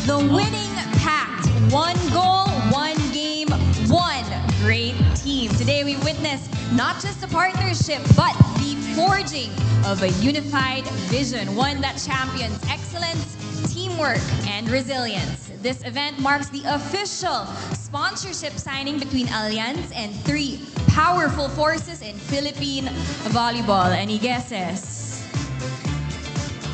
The winning pact. One goal, one game, one great team. Today we witness not just a partnership, but the forging of a unified vision, one that champions excellence, teamwork, and resilience. This event marks the official sponsorship signing between Allianz and three powerful forces in Philippine volleyball. Any guesses?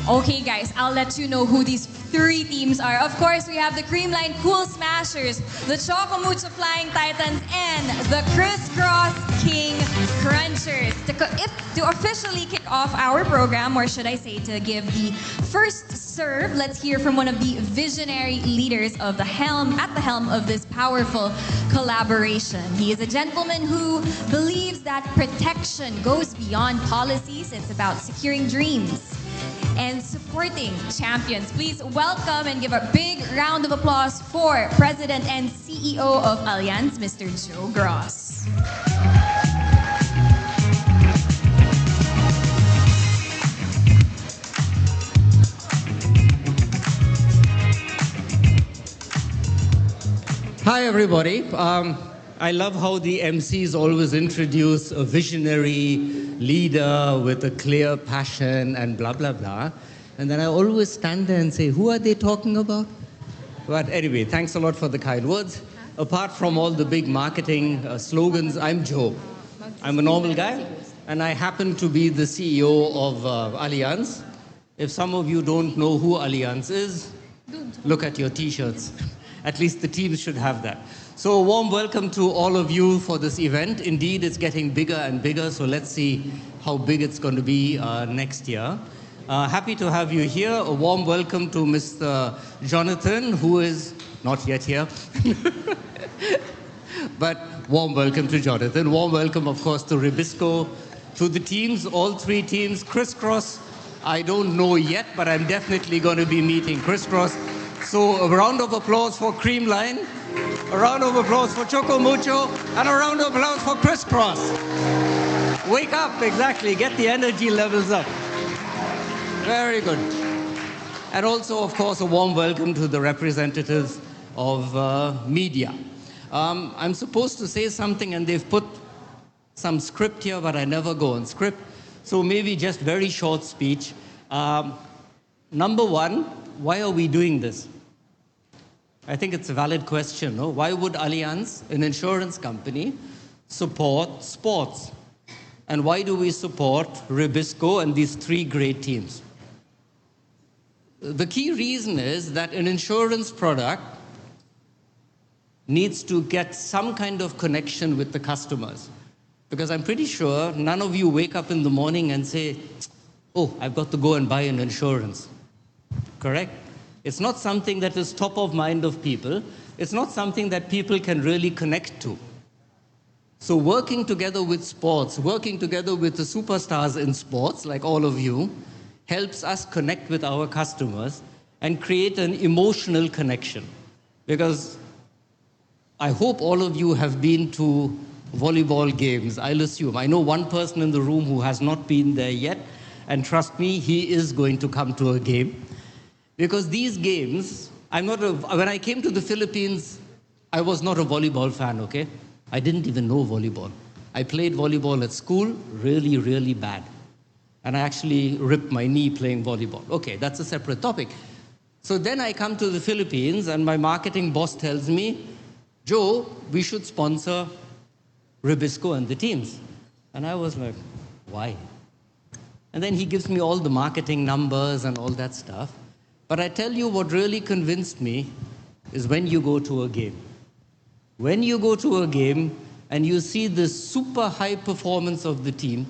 Okay guys, I'll let you know who these three teams are. Of course, we have the Creamline Cool Smashers, the Choco Mucho Flying Titans, and the Crisscross King Crunchers. To officially kick off our program, or should I say to give the first serve, let's hear from one of the visionary leaders of the at the helm of this powerful collaboration. He is a gentleman who believes that protection goes beyond policies. It's about securing dreams and supporting champions. Please welcome and give a big round of applause for President and CEO of Allianz, Mr. Joe Gross. Hi everybody. I love how the MCs always introduce a visionary leader with a clear passion and blah, blah, blah. And then I always stand there and say, who are they talking about? But anyway, thanks a lot for the kind words. Apart from all the big marketing slogans, I'm Joe. I'm a normal guy, and I happen to be the CEO of Allianz. If some of you don't know who Allianz is, look at your t-shirts. At least the teams should have that. So a warm welcome to all of you for this event. Indeed, it's getting bigger and bigger, so let's see how big it's going to be next year. Happy to have you here. A warm welcome to Mr. Jonathan, who is not yet here. But warm welcome to Jonathan. Warm welcome, of course, to Rebisco, to the teams, all three teams. Crisscross, I don't know yet, but I'm definitely going to be meeting Crisscross. So a round of applause for Creamline, a round of applause for Choco Mucho, and a round of applause for Crisscross. Wake up, exactly, get the energy levels up. Very good. And also, of course, a warm welcome to the representatives of media. I'm supposed to say something and they've put some script here, but I never go on script. So maybe just very short speech. Number one, why are we doing this? I think it's a valid question, no? Why would Allianz, an insurance company, support sports? And why do we support Rebisco and these three great teams? The key reason is that an insurance product needs to get some kind of connection with the customers. Because I'm pretty sure none of you wake up in the morning and say, oh, I've got to go and buy an insurance. Correct? It's not something that is top of mind of people. It's not something that people can really connect to. So working together with sports, working together with the superstars in sports, like all of you, helps us connect with our customers and create an emotional connection. Because I hope all of you have been to volleyball games, I'll assume. I know one person in the room who has not been there yet, and trust me, he is going to come to a game. Because these games, when I came to the Philippines, I was not a volleyball fan, okay? I didn't even know volleyball. I played volleyball at school really, really bad. And I actually ripped my knee playing volleyball. Okay, that's a separate topic. So then I come to the Philippines and my marketing boss tells me, Joe, we should sponsor Rebisco and the teams. And I was like, why? And then he gives me all the marketing numbers and all that stuff. But I tell you what really convinced me is when you go to a game. When you go to a game and you see the super high performance of the team,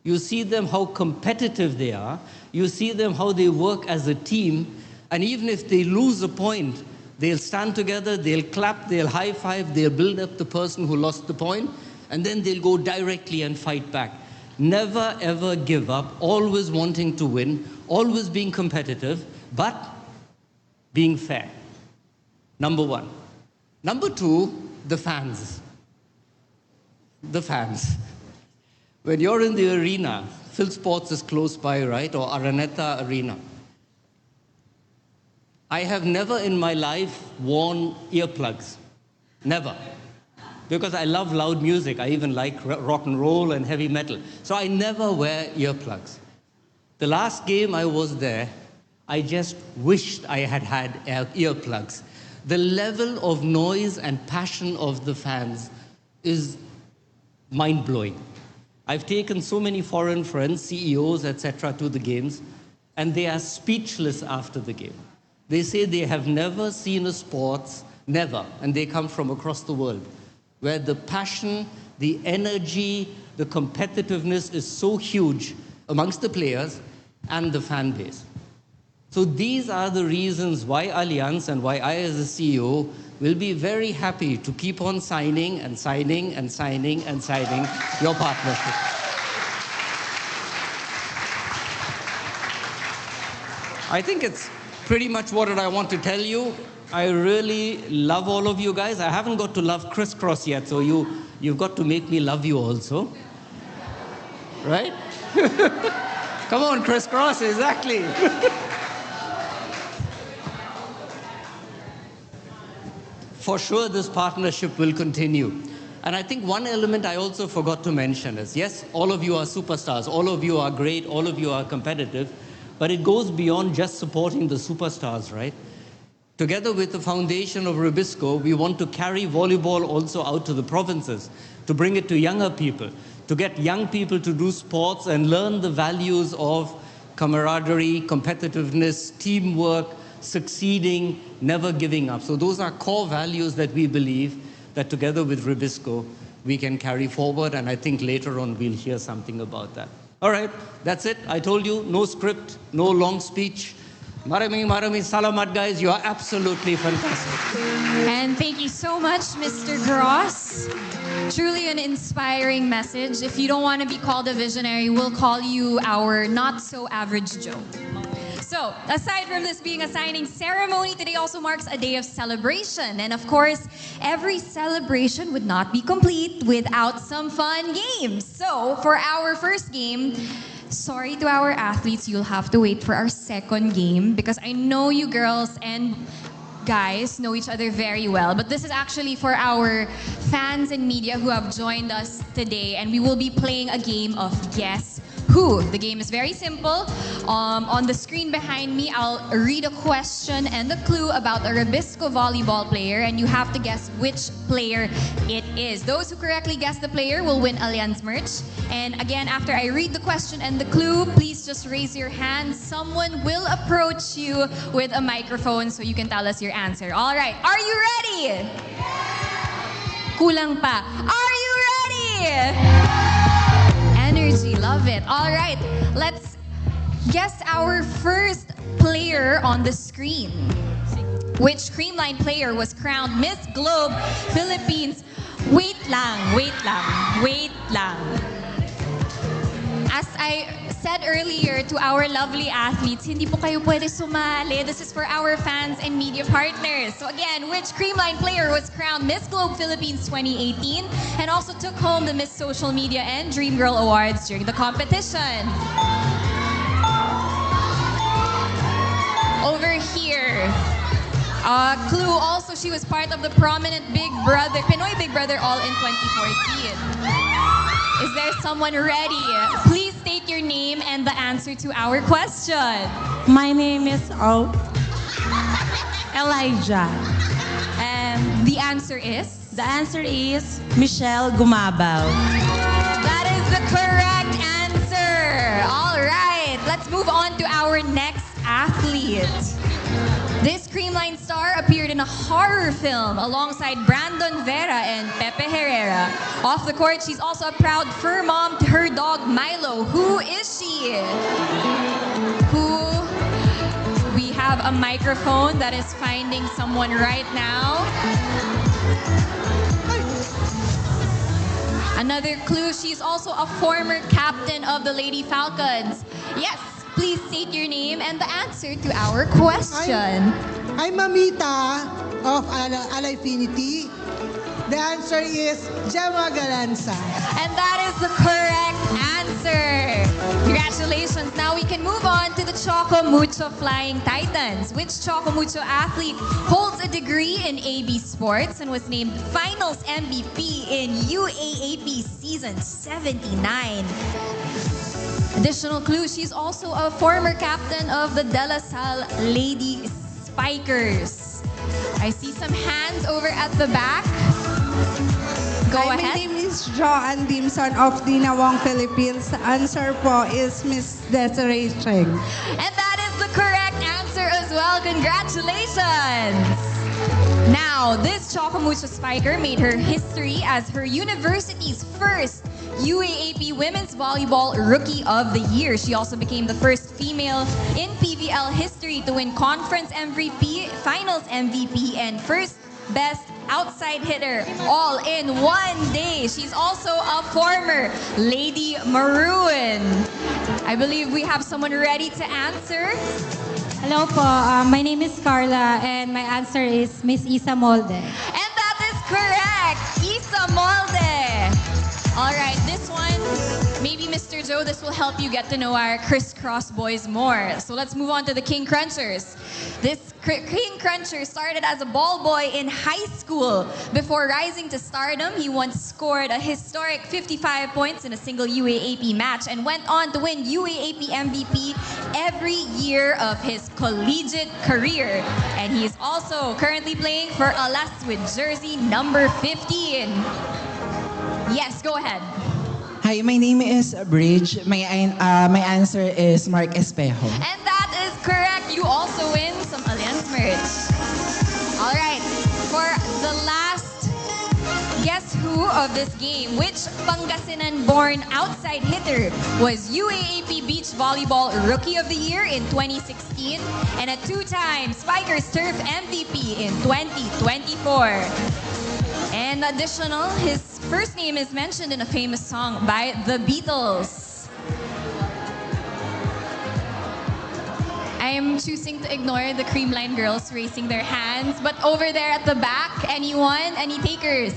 you see them how competitive they are, you see them how they work as a team, and even if they lose a point, they'll stand together, they'll clap, they'll high five, they'll build up the person who lost the point, and then they'll go directly and fight back. Never ever give up, always wanting to win, always being competitive, but being fair. Number one. Number two, the fans. The fans. When you're in the arena, Phil Sports is close by, right? Or Araneta Arena. I have never in my life worn earplugs. Never. Because I love loud music. I even like rock and roll and heavy metal. So I never wear earplugs. The last game I was there, I just wished I had had earplugs. The level of noise and passion of the fans is mind-blowing. I've taken so many foreign friends, CEOs, etc., to the games, and they are speechless after the game. They say they have never seen a sports, never, and they come from across the world, where the passion, the energy, the competitiveness is so huge amongst the players and the fan base. So these are the reasons why Allianz and why I as a CEO will be very happy to keep on signing and signing and signing and signing your partnership. I think it's pretty much what I want to tell you. I really love all of you guys. I haven't got to love Crisscross yet, so you've got to make me love you also. Right? Come on, Crisscross, exactly. For sure, this partnership will continue. And I think one element I also forgot to mention is, yes, all of you are superstars, all of you are great, all of you are competitive, but it goes beyond just supporting the superstars, right? Together with the foundation of Rebisco, we want to carry volleyball also out to the provinces, to bring it to younger people, to get young people to do sports and learn the values of camaraderie, competitiveness, teamwork, succeeding, never giving up. So those are core values that we believe that together with Rebisco, we can carry forward, and I think later on we'll hear something about that. All right, that's it. I told you, no script, no long speech. Maraming salamat, guys. You are absolutely fantastic. And thank you so much, Mr. Gross. Truly an inspiring message. If you don't want to be called a visionary, we'll call you our not-so-average Joe. So, aside from this being a signing ceremony, today also marks a day of celebration. And of course, every celebration would not be complete without some fun games. So, for our first game, sorry to our athletes, you'll have to wait for our second game because I know you girls and guys know each other very well. But this is actually for our fans and media who have joined us today, and we will be playing a game of Guess Who. The game is very simple. On the screen behind me, I'll read a question and a clue about a Rebisco volleyball player, and you have to guess which player it is. Those who correctly guess the player will win Allianz merch. And again, after I read the question and the clue, please just raise your hand. Someone will approach you with a microphone so you can tell us your answer. All right, are you ready? Kulang pa. Are you ready? Energy, love it. All right, let's guess our first player on the screen. Which Creamline player was crowned Miss Globe Philippines? Wait lang. As I said earlier to our lovely athletes, hindi po kayo pwede sumali. This is for our fans and media partners. So again, which Creamline player was crowned Miss Globe Philippines 2018 and also took home the Miss Social Media and Dream Girl Awards during the competition? Over here. Clue also, she was part of the prominent Big Brother, Pinoy Big Brother All in 2014. Is there someone ready? Please state your name and the answer to our question. My name is Elijah. And the answer is? The answer is Michelle Gumabaw. That is the correct answer. All right, let's move on to our next athlete. This Creamline star appeared in a horror film alongside Brandon Vera and Pepe Herrera. Off the court, she's also a proud fur mom to her dog Milo. Who is she? We have a microphone that is finding someone right now. Another clue, she's also a former captain of the Lady Falcons. Yes. Please state your name and the answer to our question. I'm Mamita of Allianz. The answer is Gemma Galanza. And that is the correct answer. Congratulations. Congratulations. Now we can move on to the Choco Mucho Flying Titans. Which Choco Mucho athlete holds a degree in AB Sports and was named Finals MVP in UAAP Season 79? Additional clue, she's also a former captain of the De La Salle Lady Spikers. I see some hands over at the back. Go Hi, ahead. my name is Joanne Dimson of Dinawong, Philippines. The answer po is Miss Desiree Cheng. And that is the correct answer as well. Congratulations! Now, this Chocomucho Spiker made her history as her university's first UAAP Women's Volleyball Rookie of the Year. She also became the first female in PVL history to win Conference MVP, Finals MVP, and first Best Outside Hitter all in one day. She's also a former Lady Maroon. I believe we have someone ready to answer. Hello po, my name is Carla and my answer is Miss Isa Molde. And that is correct, Isa Molde. All right, this one, maybe Mr. Joe, this will help you get to know our crisscross boys more. So let's move on to the King Crunchers. This King Cruncher started as a ball boy in high school. Before rising to stardom, he once scored a historic 55 points in a single UAAP match and went on to win UAAP MVP every year of his collegiate career. And he is also currently playing for Allianz with jersey number 15. Yes, go ahead. Hi, my name is Bridge. My answer is Mark Espejo. And that is correct. You also win some Allianz merch. All right. For the last guess who of this game, which Pangasinan-born outside hitter was UAAP Beach Volleyball Rookie of the Year in 2016 and a two-time Spikers Turf MVP in 2024? And additional, his first name is mentioned in a famous song by the Beatles. I am choosing to ignore the Creamline girls raising their hands, but over there at the back, anyone? Any takers?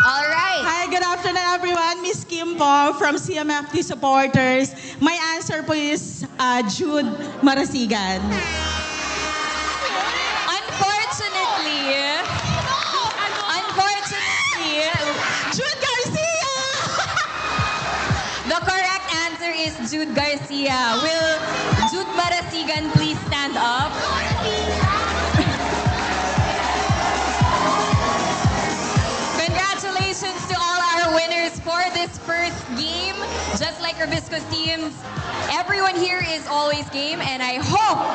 All right. Hi, good afternoon everyone. Miss Kim po from CMFT Supporters. My answer po is Jude Marasigan. Unfortunately, Jude Garcia! the correct answer is Jude Garcia. Will Jude Marasigan please stand up? Congratulations to all our winners for this first game. Just like Rebisco's teams, everyone here is always game, and I hope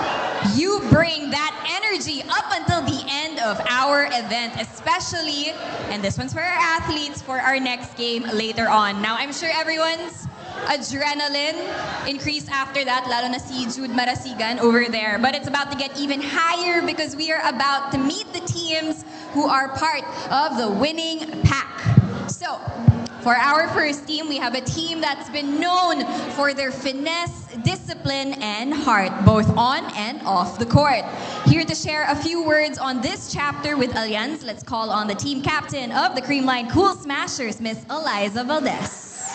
you bring that energy up until the end of our event, especially, and this one's for our athletes, for our next game later on. Now, I'm sure everyone's adrenaline increased after that, lalo na si Jude Marasigan over there. But it's about to get even higher because we are about to meet the teams who are part of the winning pack. So, for our first team, we have a team that's been known for their finesse, discipline, and heart, both on and off the court. Here to share a few words on this chapter with Allianz, let's call on the team captain of the Creamline Cool Smashers, Miss Eliza Valdez.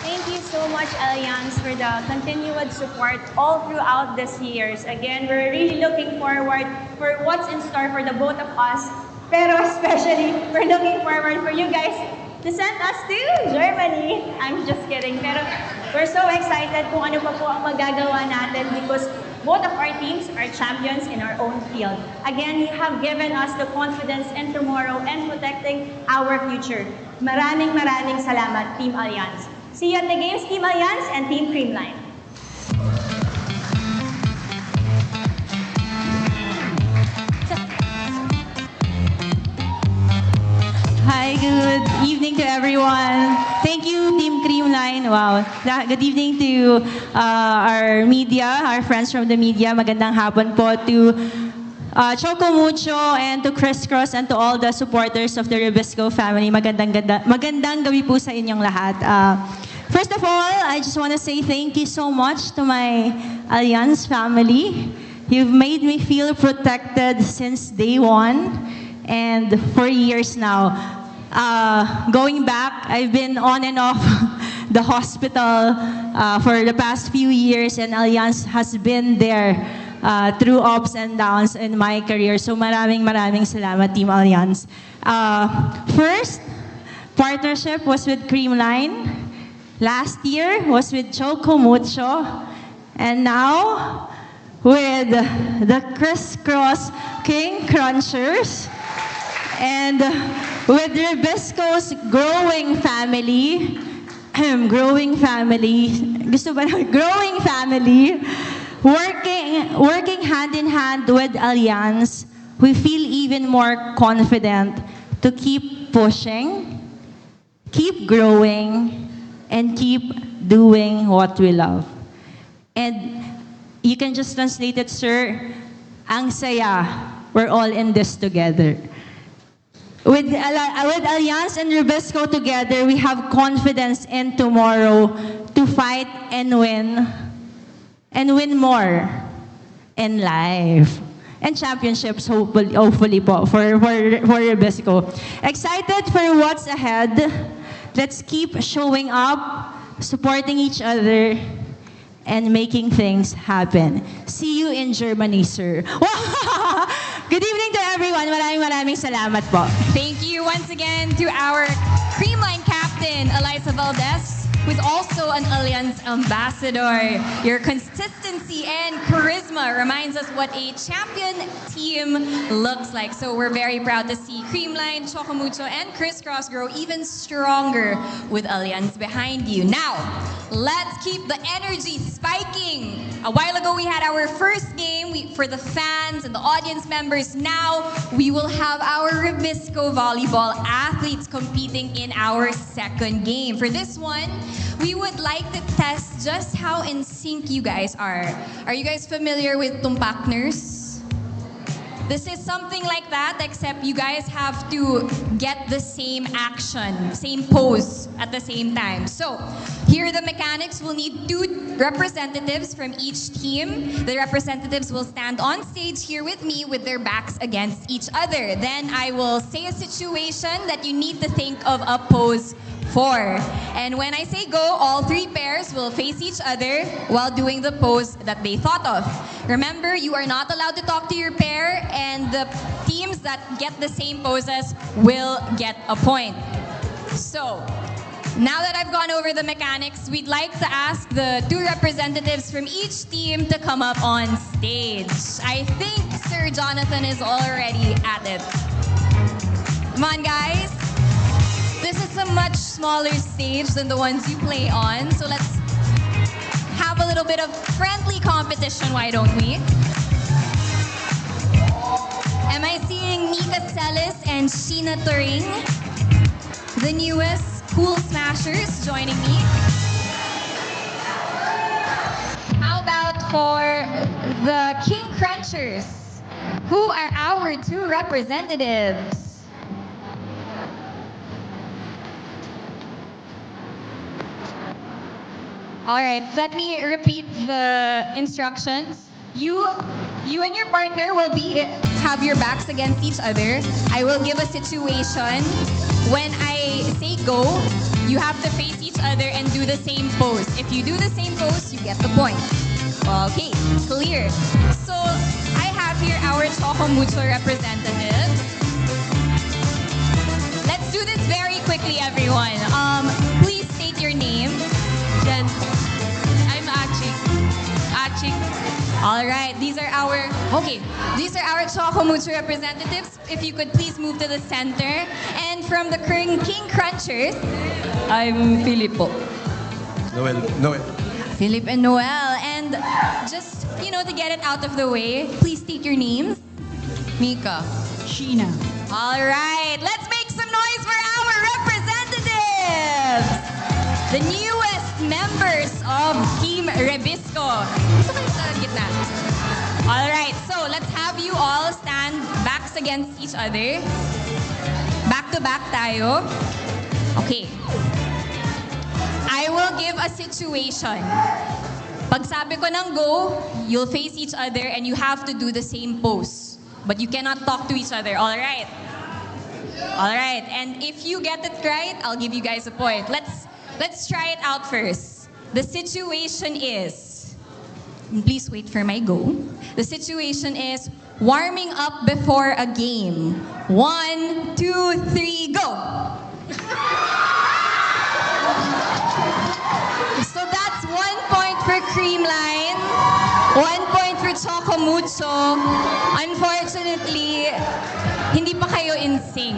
Thank you so much, Allianz, for the continued support all throughout these years. Again, we're really looking forward for what's in store for the both of us. Pero especially, we're looking forward for you guys to send us to Germany. I'm just kidding. Pero we're so excited kung ano pa po ang magagawa natin because both of our teams are champions in our own field. Again, you have given us the confidence in tomorrow and protecting our future. Maraming salamat, Team Allianz. See you at the games, Team Allianz and Team Creamline. Hi, good evening to everyone. Thank you, Team Creamline. Wow. Good evening to our media, our friends from the media. Magandang hapon po to Choco Mucho and to Crisscross and to all the supporters of the Rebisco family. Magandang gabi po sa inyong lahat. First of all, I just want to say thank you so much to my Allianz family. You've made me feel protected since day one and for years now. Going back, I've been on and off the hospital for the past few years, and Allianz has been there through ups and downs in my career. So maraming salamat, Team Allianz. First, partnership was with Creamline. Last year was with Choco Mucho. And now, with the Crisscross King Crunchers. And with Rebisco's growing family, growing family, working hand in hand with Allianz, we feel even more confident to keep pushing, keep growing, and keep doing what we love. And you can just translate it, sir, ang saya, we're all in this together. With Allianz and Rebisco together, we have confidence in tomorrow to fight and win more in life. And championships, hopefully po, for Rebisco. Excited for what's ahead. Let's keep showing up, supporting each other, and making things happen. See you in Germany, sir. Good evening to everyone. Maraming salamat po. Thank you once again to our Creamline captain, Eliza Valdez, who's also an Allianz ambassador. Your consistency and charisma reminds us what a champion team looks like. So we're very proud to see Creamline, Chocomucho, and Crisscross grow even stronger with Allianz behind you. Now, let's keep the energy spiking. A while ago, we had our first game for the fans and the audience members. Now, we will have our Rebisco volleyball athletes competing in our second game. For this one, we would like to test just how in sync you guys are. Are you guys familiar with tumpakners? This is something like that, except you guys have to get the same action, same pose at the same time. So, here are the mechanics. We'll need 2 representatives from each team. The representatives will stand on stage here with me with their backs against each other. Then I will say a situation that you need to think of a pose for. And when I say go, all 3 pairs will face each other while doing the pose that they thought of. Remember, you are not allowed to talk to your pair, and the teams that get the same poses will get a point. So, now that I've gone over the mechanics, we'd like to ask the 2 representatives from each team to come up on stage. I think Sir Jonathan is already at it. Come on, guys. This is a much smaller stage than the ones you play on, so let's have a little bit of friendly competition, why don't we? Am I seeing Nika Celis and Sheena Turing, the newest Cool Smashers, joining me? How about for the King Crunchers? Who are our 2 representatives? All right, let me repeat the instructions. You and your partner will have your backs against each other. I will give a situation. When I say go, you have to face each other and do the same pose. If you do the same pose, you get the point. Okay, clear. So I have here our Choco Mucho representatives. Let's do this very quickly, everyone. Please state your name. Jen. I'm Achik. All right, these are our Choco Mucho representatives. If you could please move to the center. And from the King Crunchers, I'm Filippo. Noel. Philip and Noel. And just, to get it out of the way, please state your names. Mika. Sheena. All right, let's make some noise for our representatives. The newest members of Team Rebisco. All right, so let's have you all stand backs against each other. Back to back tayo. Okay. I will give a situation. Pag sabi ko ng go, you'll face each other and you have to do the same pose. But you cannot talk to each other, all right? All right, and if you get it right, I'll give you guys a point. Let's try it out first. The situation is, please wait for my go. The situation is warming up before a game. 1, 2, 3, go! So that's 1 point for Creamline, 1 point for Choco Mucho. Unfortunately, hindi pa kayo in sync.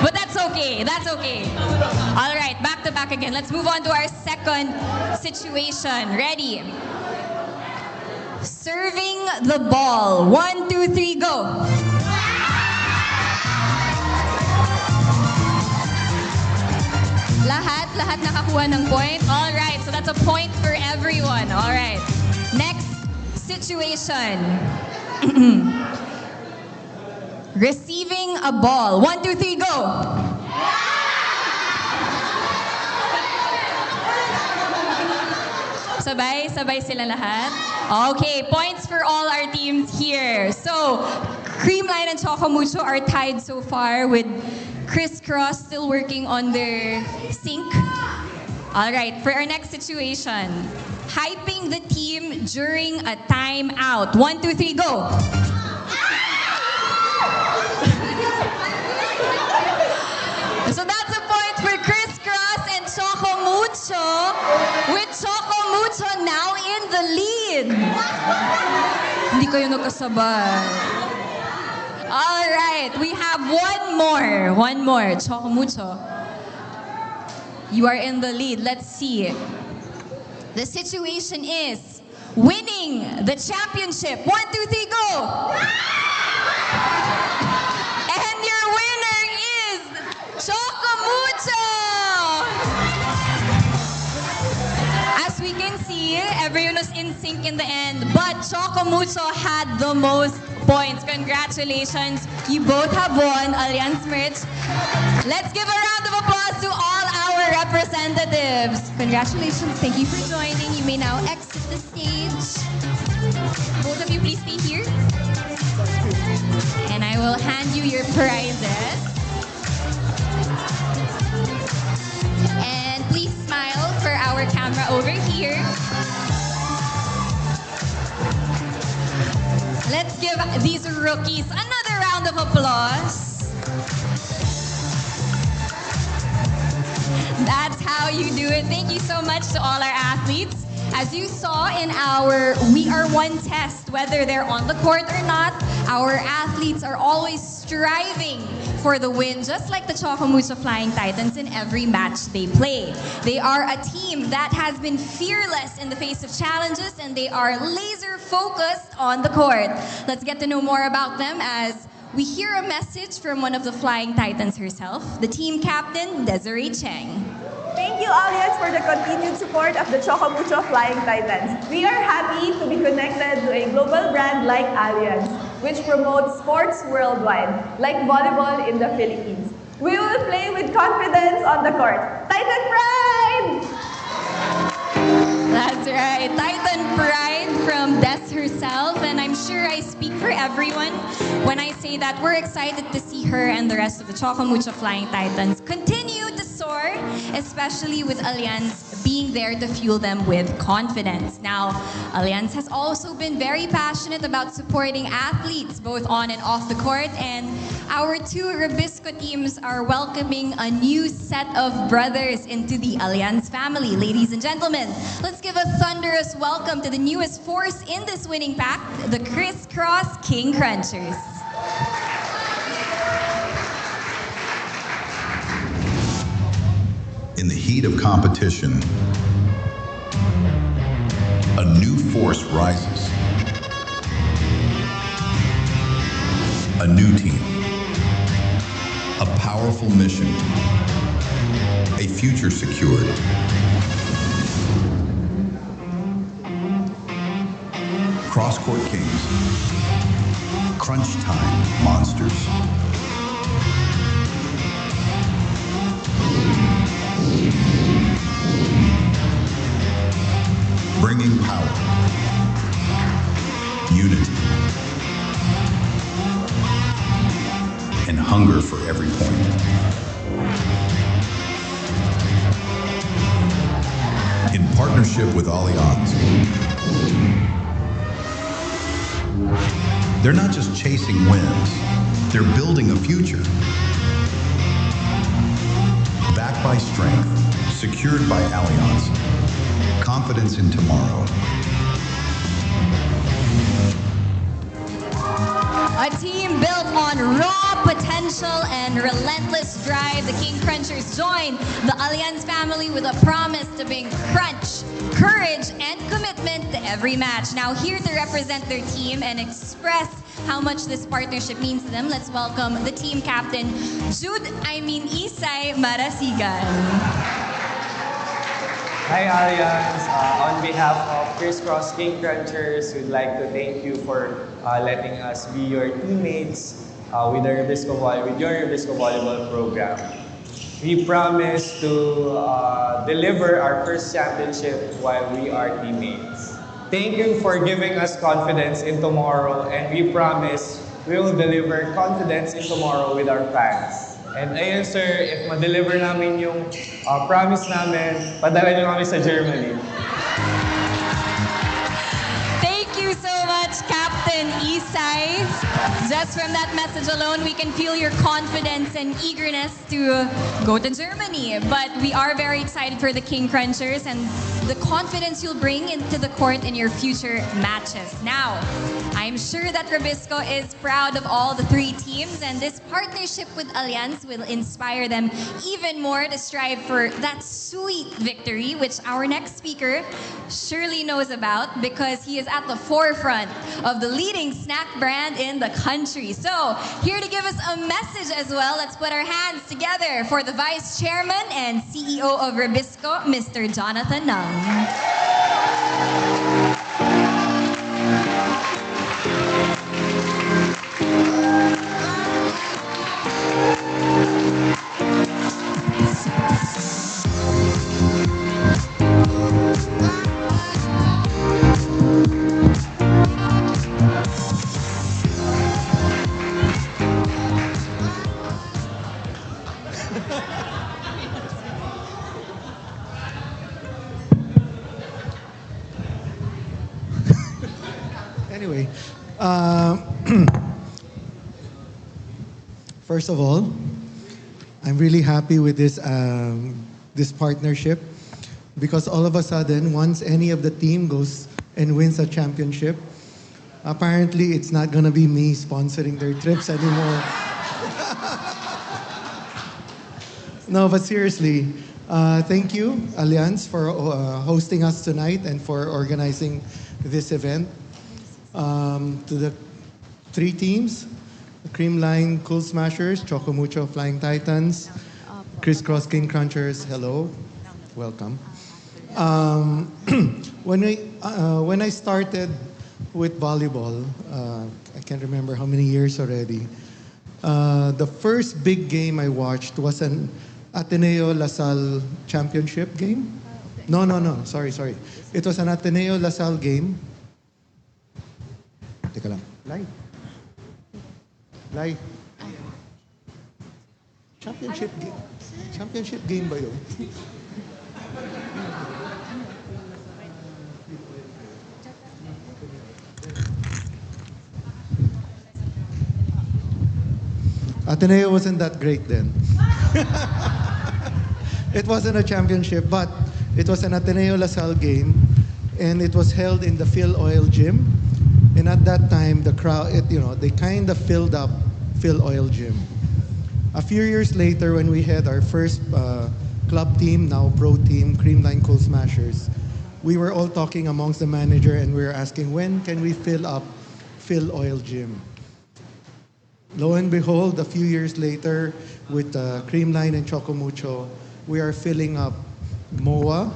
But that's okay, that's okay. All right, back to back again. Let's move on to our second situation. Ready? Serving the ball. 1, 2, 3, go. Lahat nakakuha ng point. All right, so that's a point for everyone. All right. Next situation. Receiving a ball. 1, 2, 3, go. Sabay sila lahat. Okay, points for all our teams here. So, Creamline and Choco Mucho are tied so far with Crisscross still working on their sync. All right, for our next situation, hyping the team during a timeout. 1, 2, 3, go. So that's a point for Crisscross and Choco Mucho, with Choco Mucho now in the lead. Hindi kayo nagkasabay. All right, we have one more. Choco Mucho, you are in the lead. Let's see. The situation is winning the championship. 1, 2, 3, go. And your winner is Choco Mucho. As we can see, everyone was in sync in the end, but Choco Mucho had the most points. Congratulations. You both have won Allianz merch. Let's give a round of applause to all our representatives. Congratulations. Thank you for joining. You may now exit the stage. Both of you, please stay here. And I will hand you your prizes. And please smile for our camera over here. Let's give these rookies another round of applause. That's how you do it. Thank you so much to all our athletes. As you saw in our We Are One test, whether they're on the court or not, our athletes are always striving for the win, just like the Choco Mucho Flying Titans in every match they play. They are a team that has been fearless in the face of challenges, and they are laser focused on the court. Let's get to know more about them as we hear a message from one of the Flying Titans herself, the team captain, Desiree Cheng. Thank you, Allianz, for the continued support of the Choco Mucho Flying Titans. We are happy to be connected to a global brand like Allianz, which promotes sports worldwide, like volleyball in the Philippines. We will play with confidence on the court. Titan Pride! That's right, Titan Pride from Des herself, and I'm sure I speak for everyone when I say that we're excited to see her and the rest of the Choco Mucho Flying Titans continue to soar, especially with Allianz being there to fuel them with confidence. Now, Allianz has also been very passionate about supporting athletes both on and off the court, and our two Rebisco teams are welcoming a new set of brothers into the Allianz family. Ladies and gentlemen, let's give a thunderous welcome to the newest force in this winning pack, the Crisscross King Crunchers. In the heat of competition, a new force rises. A new team. A powerful mission. A future secured. Cross-court kings. Crunch time monsters. Bringing power, unity, and hunger. hunger for every point. In partnership with Allianz, they're not just chasing wins, they're building a future. Backed by strength, secured by Allianz, confidence in tomorrow. A team built on raw potential and relentless drive, the King Crunchers join the Allianz family with a promise to bring crunch, courage, and commitment to every match. Now, here to represent their team and express how much this partnership means to them, let's welcome the team captain, Isay Marasigan. Hi Allianz, on behalf of Crisscross King Crunchers, we'd like to thank you for letting us be your teammates with your Rebisco Volleyball program. We promise to deliver our first championship while we are teammates. Thank you for giving us confidence in tomorrow, and we promise we will deliver confidence in tomorrow with our fans. And ayun sir, if ma-deliver namin yung promise namin, padala nyo kami sa Germany. Thank you so much, Captain Isay. Just from that message alone, we can feel your confidence and eagerness to go to Germany. But we are very excited for the King Crunchers and the confidence you'll bring into the court in your future matches. Now, I'm sure that Rebisco is proud of all the three teams, and this partnership with Allianz will inspire them even more to strive for that sweet victory, which our next speaker surely knows about because he is at the forefront of the leading snack brand in the country. So, here to give us a message as well, let's put our hands together for the Vice Chairman and CEO of Rebisco, Mr. Jonathan Nung. Anyway, first of all, I'm really happy with this this partnership because all of a sudden, once any of the team goes and wins a championship, apparently it's not gonna be me sponsoring their trips anymore. No, but seriously, thank you, Allianz, for hosting us tonight and for organizing this event. To the three teams, Creamline Cool Smashers, Choco Mucho Flying Titans, Crisscross King Crunchers, hello, welcome. When I started with volleyball, I can't remember how many years already, the first big game I watched was an Ateneo LaSalle championship game. No, sorry. It was an Ateneo LaSalle game. Teka lang. Lai. Championship game ba yun? Ateneo wasn't that great then. It wasn't a championship, but it was an Ateneo LaSalle game, and it was held in the Phil Oil Gym. And at that time, the crowd, they kind of filled up Phil Oil Gym. A few years later, when we had our first club team, now pro team, Creamline Cool Smashers, we were all talking amongst the manager and we were asking, when can we fill up Phil Oil Gym? Lo and behold, a few years later, with Creamline and Choco Mucho, we are filling up MOA,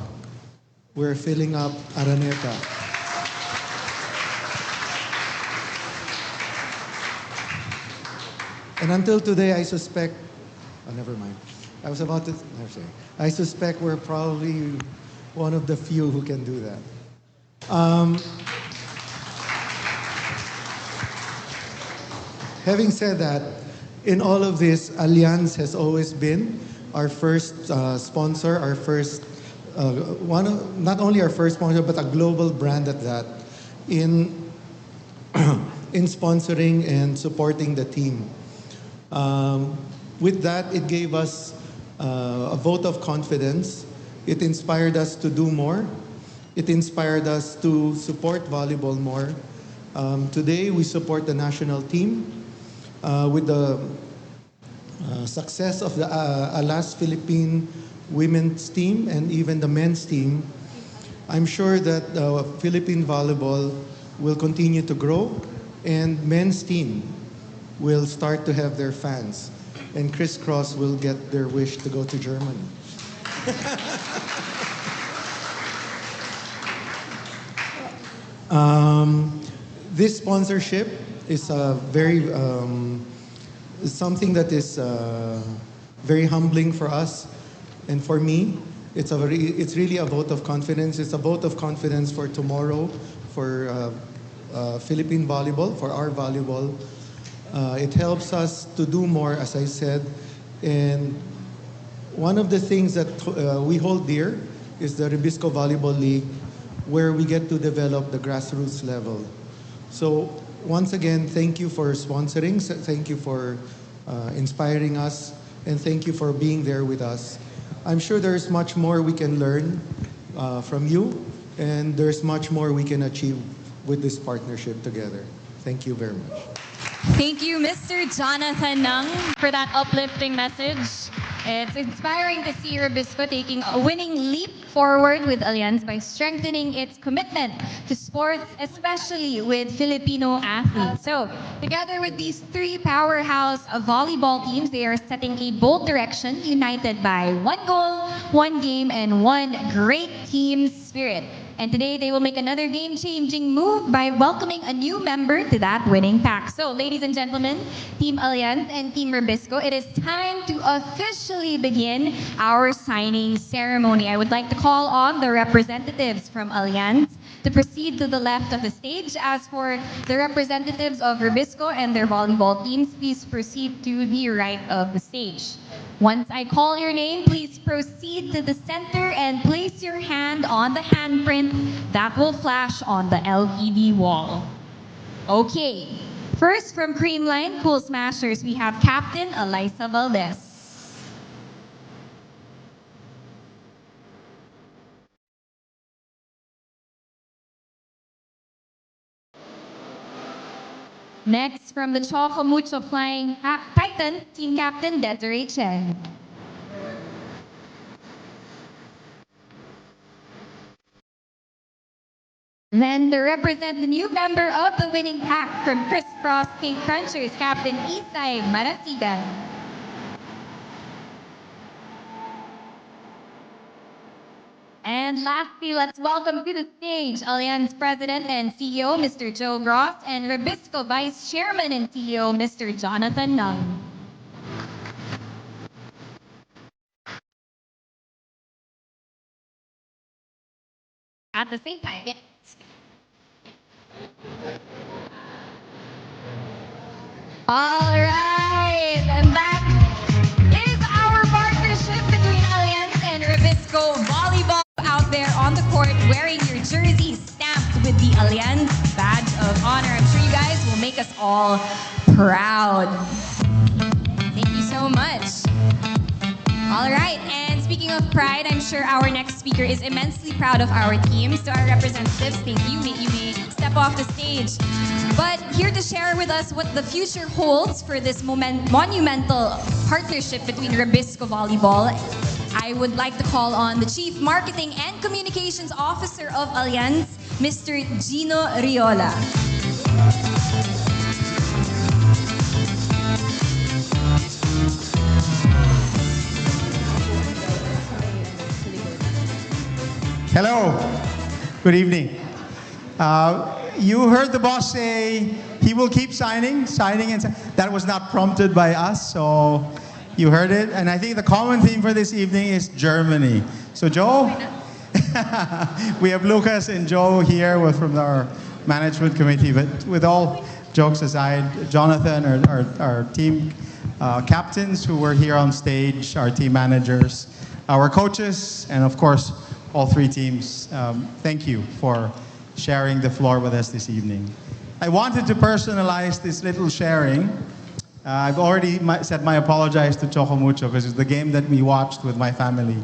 we're filling up Araneta. And until today, I suspect, never mind. I suspect we're probably one of the few who can do that. Having said that, in all of this, Allianz has always been our first sponsor, our first, not only our first sponsor, but a global brand at that, in, in sponsoring and supporting the team. With that, it gave us a vote of confidence. It inspired us to do more. It inspired us to support volleyball more. Today, we support the national team with the success of the Alas Philippine women's team and even the men's team. I'm sure that Philippine volleyball will continue to grow, and men's team will start to have their fans, and Crisscross will get their wish to go to Germany. This sponsorship is very something that is very humbling for us, and for me, it's really a vote of confidence. It's a vote of confidence for tomorrow, for Philippine volleyball, for our volleyball. It helps us to do more, as I said, and one of the things that we hold dear is the Rebisco Volleyball League, where we get to develop the grassroots level. So once again, thank you for sponsoring, thank you for inspiring us, and thank you for being there with us. I'm sure there's much more we can learn from you, and there's much more we can achieve with this partnership together. Thank you very much. Thank you, Mr. Jonathan Nang, for that uplifting message. It's inspiring to see Rebisco taking a winning leap forward with Allianz by strengthening its commitment to sports, especially with Filipino athletes. So, together with these three powerhouse volleyball teams, they are setting a bold direction, united by one goal, one game, and one great team spirit. And today, they will make another game-changing move by welcoming a new member to that winning pack. So, ladies and gentlemen, Team Allianz and Team Rebisco, it is time to officially begin our signing ceremony. I would like to call on the representatives from Allianz to proceed to the left of the stage. As for the representatives of Rebisco and their volleyball teams, please proceed to the right of the stage. Once I call your name, please proceed to the center and place your hand on the handprint that will flash on the LED wall. Okay, first from Creamline Cool Smashers, we have Captain Eliza Valdez. Next, from the Choco Mucho Flying Titan, Team Captain Desiree Chen. Then to represent the new member of the winning pack from Crisscross King Crunchers, Captain Isay Marasigan. And lastly, let's welcome to the stage Allianz President and CEO, Mr. Joe Gross, and Rebisco Vice Chairman and CEO, Mr. Jonathan Nung. At the same time, yes. All right, and that is our partnership between Allianz and Rebisco Volleyball out there on the court wearing your jersey stamped with the Allianz badge of honor. I'm sure you guys will make us all proud. Thank you so much. All right, and speaking of pride, I'm sure our next speaker is immensely proud of our team. So our representatives, thank you. You may step off the stage. But here to share with us what the future holds for this monumental partnership between Rebisco Volleyball, I would like to call on the Chief Marketing and Communications Officer of Allianz, Mr. Gino Riola. Hello. Good evening. You heard the boss say he will keep signing, and that was not prompted by us, so you heard it. And I think the common theme for this evening is Germany. So Joe, we have Lucas and Joe here from our management committee, but with all jokes aside, Jonathan, our team captains who were here on stage, our team managers, our coaches, and of course, all three teams, thank you for sharing the floor with us this evening. I wanted to personalize this little sharing. I've already said my apologize to Choco Mucho because the game that we watched with my family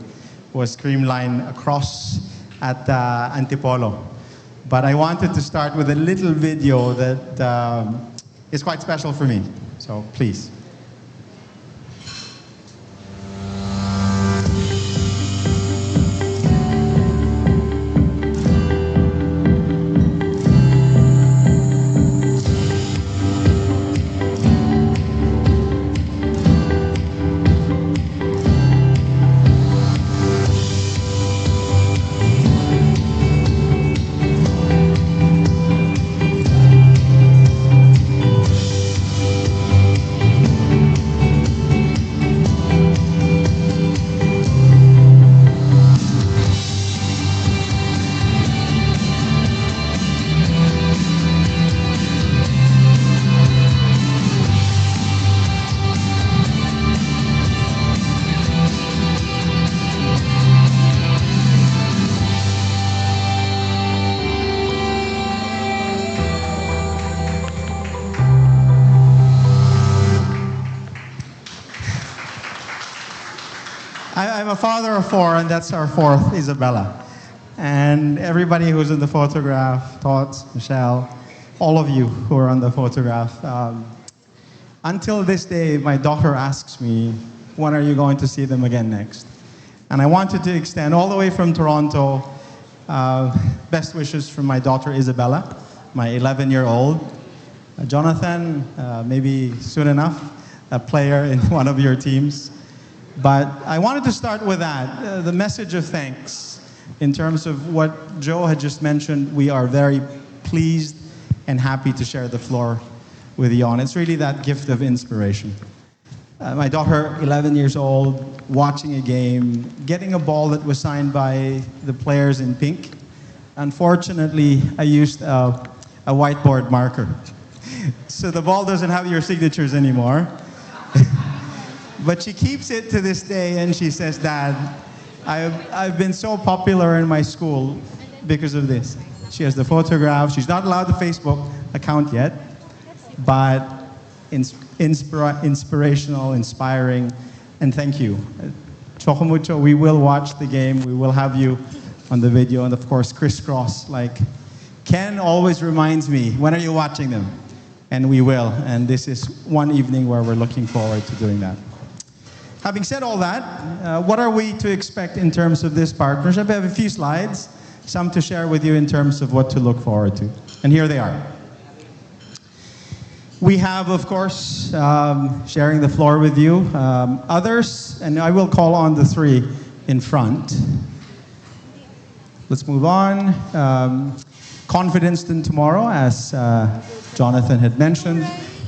was Creamline across at Antipolo. But I wanted to start with a little video that is quite special for me. So please. I'm a father of four, and that's our fourth, Isabella. And everybody who's in the photograph, Tots, Michelle, all of you who are on the photograph. Until this day, my daughter asks me, when are you going to see them again next? And I wanted to extend all the way from Toronto, best wishes from my daughter Isabella, my 11-year-old. Jonathan, maybe soon enough, a player in one of your teams. But I wanted to start with that, the message of thanks. In terms of what Joe had just mentioned, we are very pleased and happy to share the floor with you on. It's really that gift of inspiration. My daughter, 11 years old, watching a game, getting a ball that was signed by the players in pink. Unfortunately, I used a whiteboard marker. So the ball doesn't have your signatures anymore. But she keeps it to this day, and she says, Dad, I've been so popular in my school because of this. She has the photograph. She's not allowed the Facebook account yet, but inspirational, inspiring, and thank you. Choco Mucho, we will watch the game. We will have you on the video, and of course, crisscross. Like Ken always reminds me, when are you watching them? And we will, and this is one evening where we're looking forward to doing that. Having said all that, what are we to expect in terms of this partnership? I have a few slides, some to share with you in terms of what to look forward to. And here they are. We have, of course, sharing the floor with you, others, and I will call on the three in front. Let's move on. Confidence in tomorrow, as Jonathan had mentioned.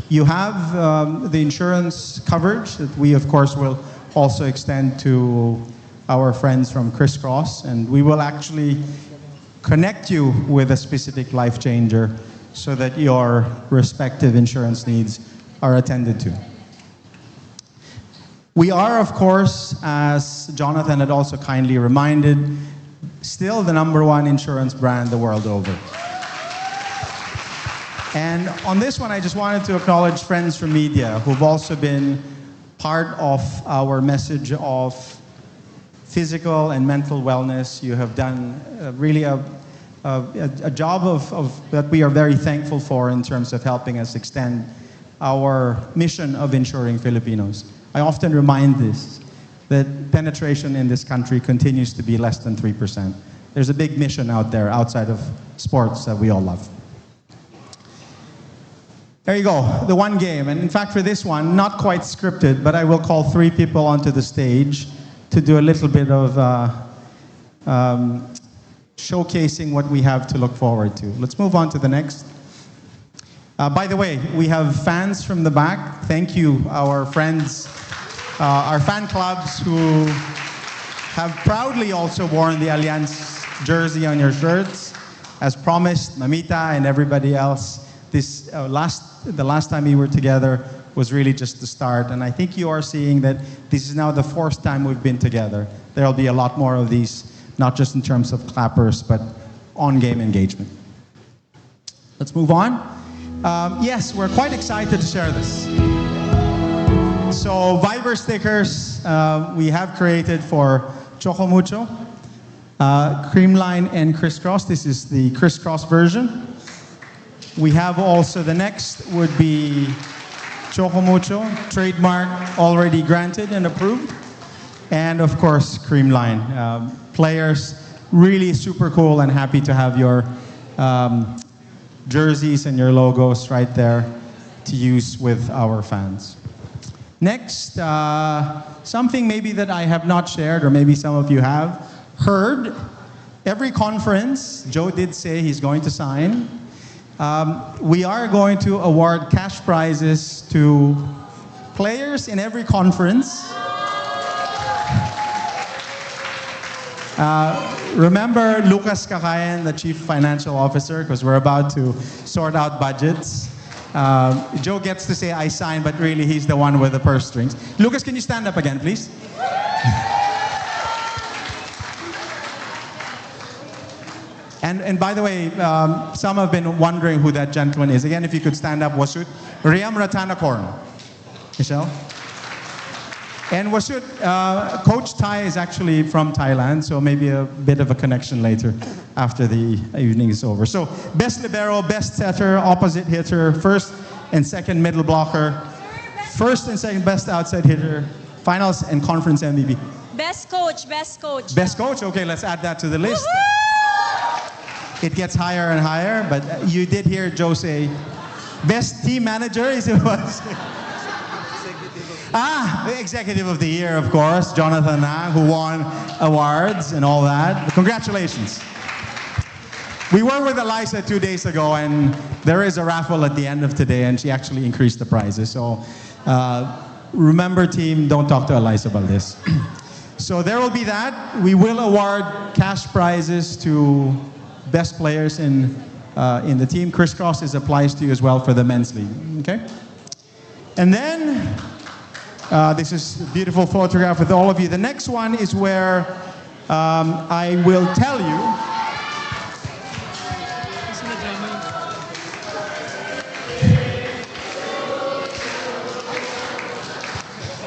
You have the insurance coverage that we, of course, will also extend to our friends from Crisscross, and we will actually connect you with a specific life changer so that your respective insurance needs are attended to. We are, of course, as Jonathan had also kindly reminded, still the #1 insurance brand the world over. And on this one, I just wanted to acknowledge friends from media who've also been part of our message of physical and mental wellness. You have done really a job of that we are very thankful for in terms of helping us extend our mission of insuring Filipinos. I often remind this, that penetration in this country continues to be less than 3%. There's a big mission out there outside of sports that we all love. There you go, the one game. And in fact, for this one, not quite scripted, but I will call three people onto the stage to do a little bit of showcasing what we have to look forward to. Let's move on to the next. By the way, we have fans from the back. Thank you, our friends, our fan clubs who have proudly also worn the Allianz jersey on your shirts. As promised, Mamita and everybody else, this the last time we were together was really just the start. And I think you are seeing that this is now the fourth time we've been together. There'll be a lot more of these, not just in terms of clappers, but on-game engagement. Let's move on. Yes, we're quite excited to share this. So Viber stickers we have created for Choco Mucho, Creamline, and Crisscross. This is the Crisscross version. We have also, the next would be Choco Mucho, trademark already granted and approved. And of course, Creamline. Players, really super cool and happy to have your jerseys and your logos right there to use with our fans. Next, something maybe that I have not shared, or maybe some of you have heard. Every conference, Joe did say he's going to sign. We are going to award cash prizes to players in every conference. Remember Lucas Kakayan, the Chief Financial Officer, because we're about to sort out budgets. Joe gets to say I sign, but really he's the one with the purse strings. Lucas, can you stand up again, please? And by the way, some have been wondering who that gentleman is. Again, if you could stand up, Wasut. Riam Ratanakorn. Michelle? And Wasut, Coach Thai is actually from Thailand, so maybe a bit of a connection later after the evening is over. So, best libero, best setter, opposite hitter, first and second middle blocker, first and second best outside hitter, finals and conference MVP. Best coach, best coach. Best coach? Okay, let's add that to the list. It gets higher and higher, but you did hear Joe say, best team manager is it was. Executive of the Year, of course, Jonathan Na, who won awards and all that. Congratulations. We were with Eliza 2 days ago, and there is a raffle at the end of today, and she actually increased the prizes. So remember, team, don't talk to Eliza about this. So there will be that. We will award cash prizes to best players in the team. Crisscross applies to you as well for the men's league. Okay? And then this is a beautiful photograph with all of you. The next one is where I will tell you.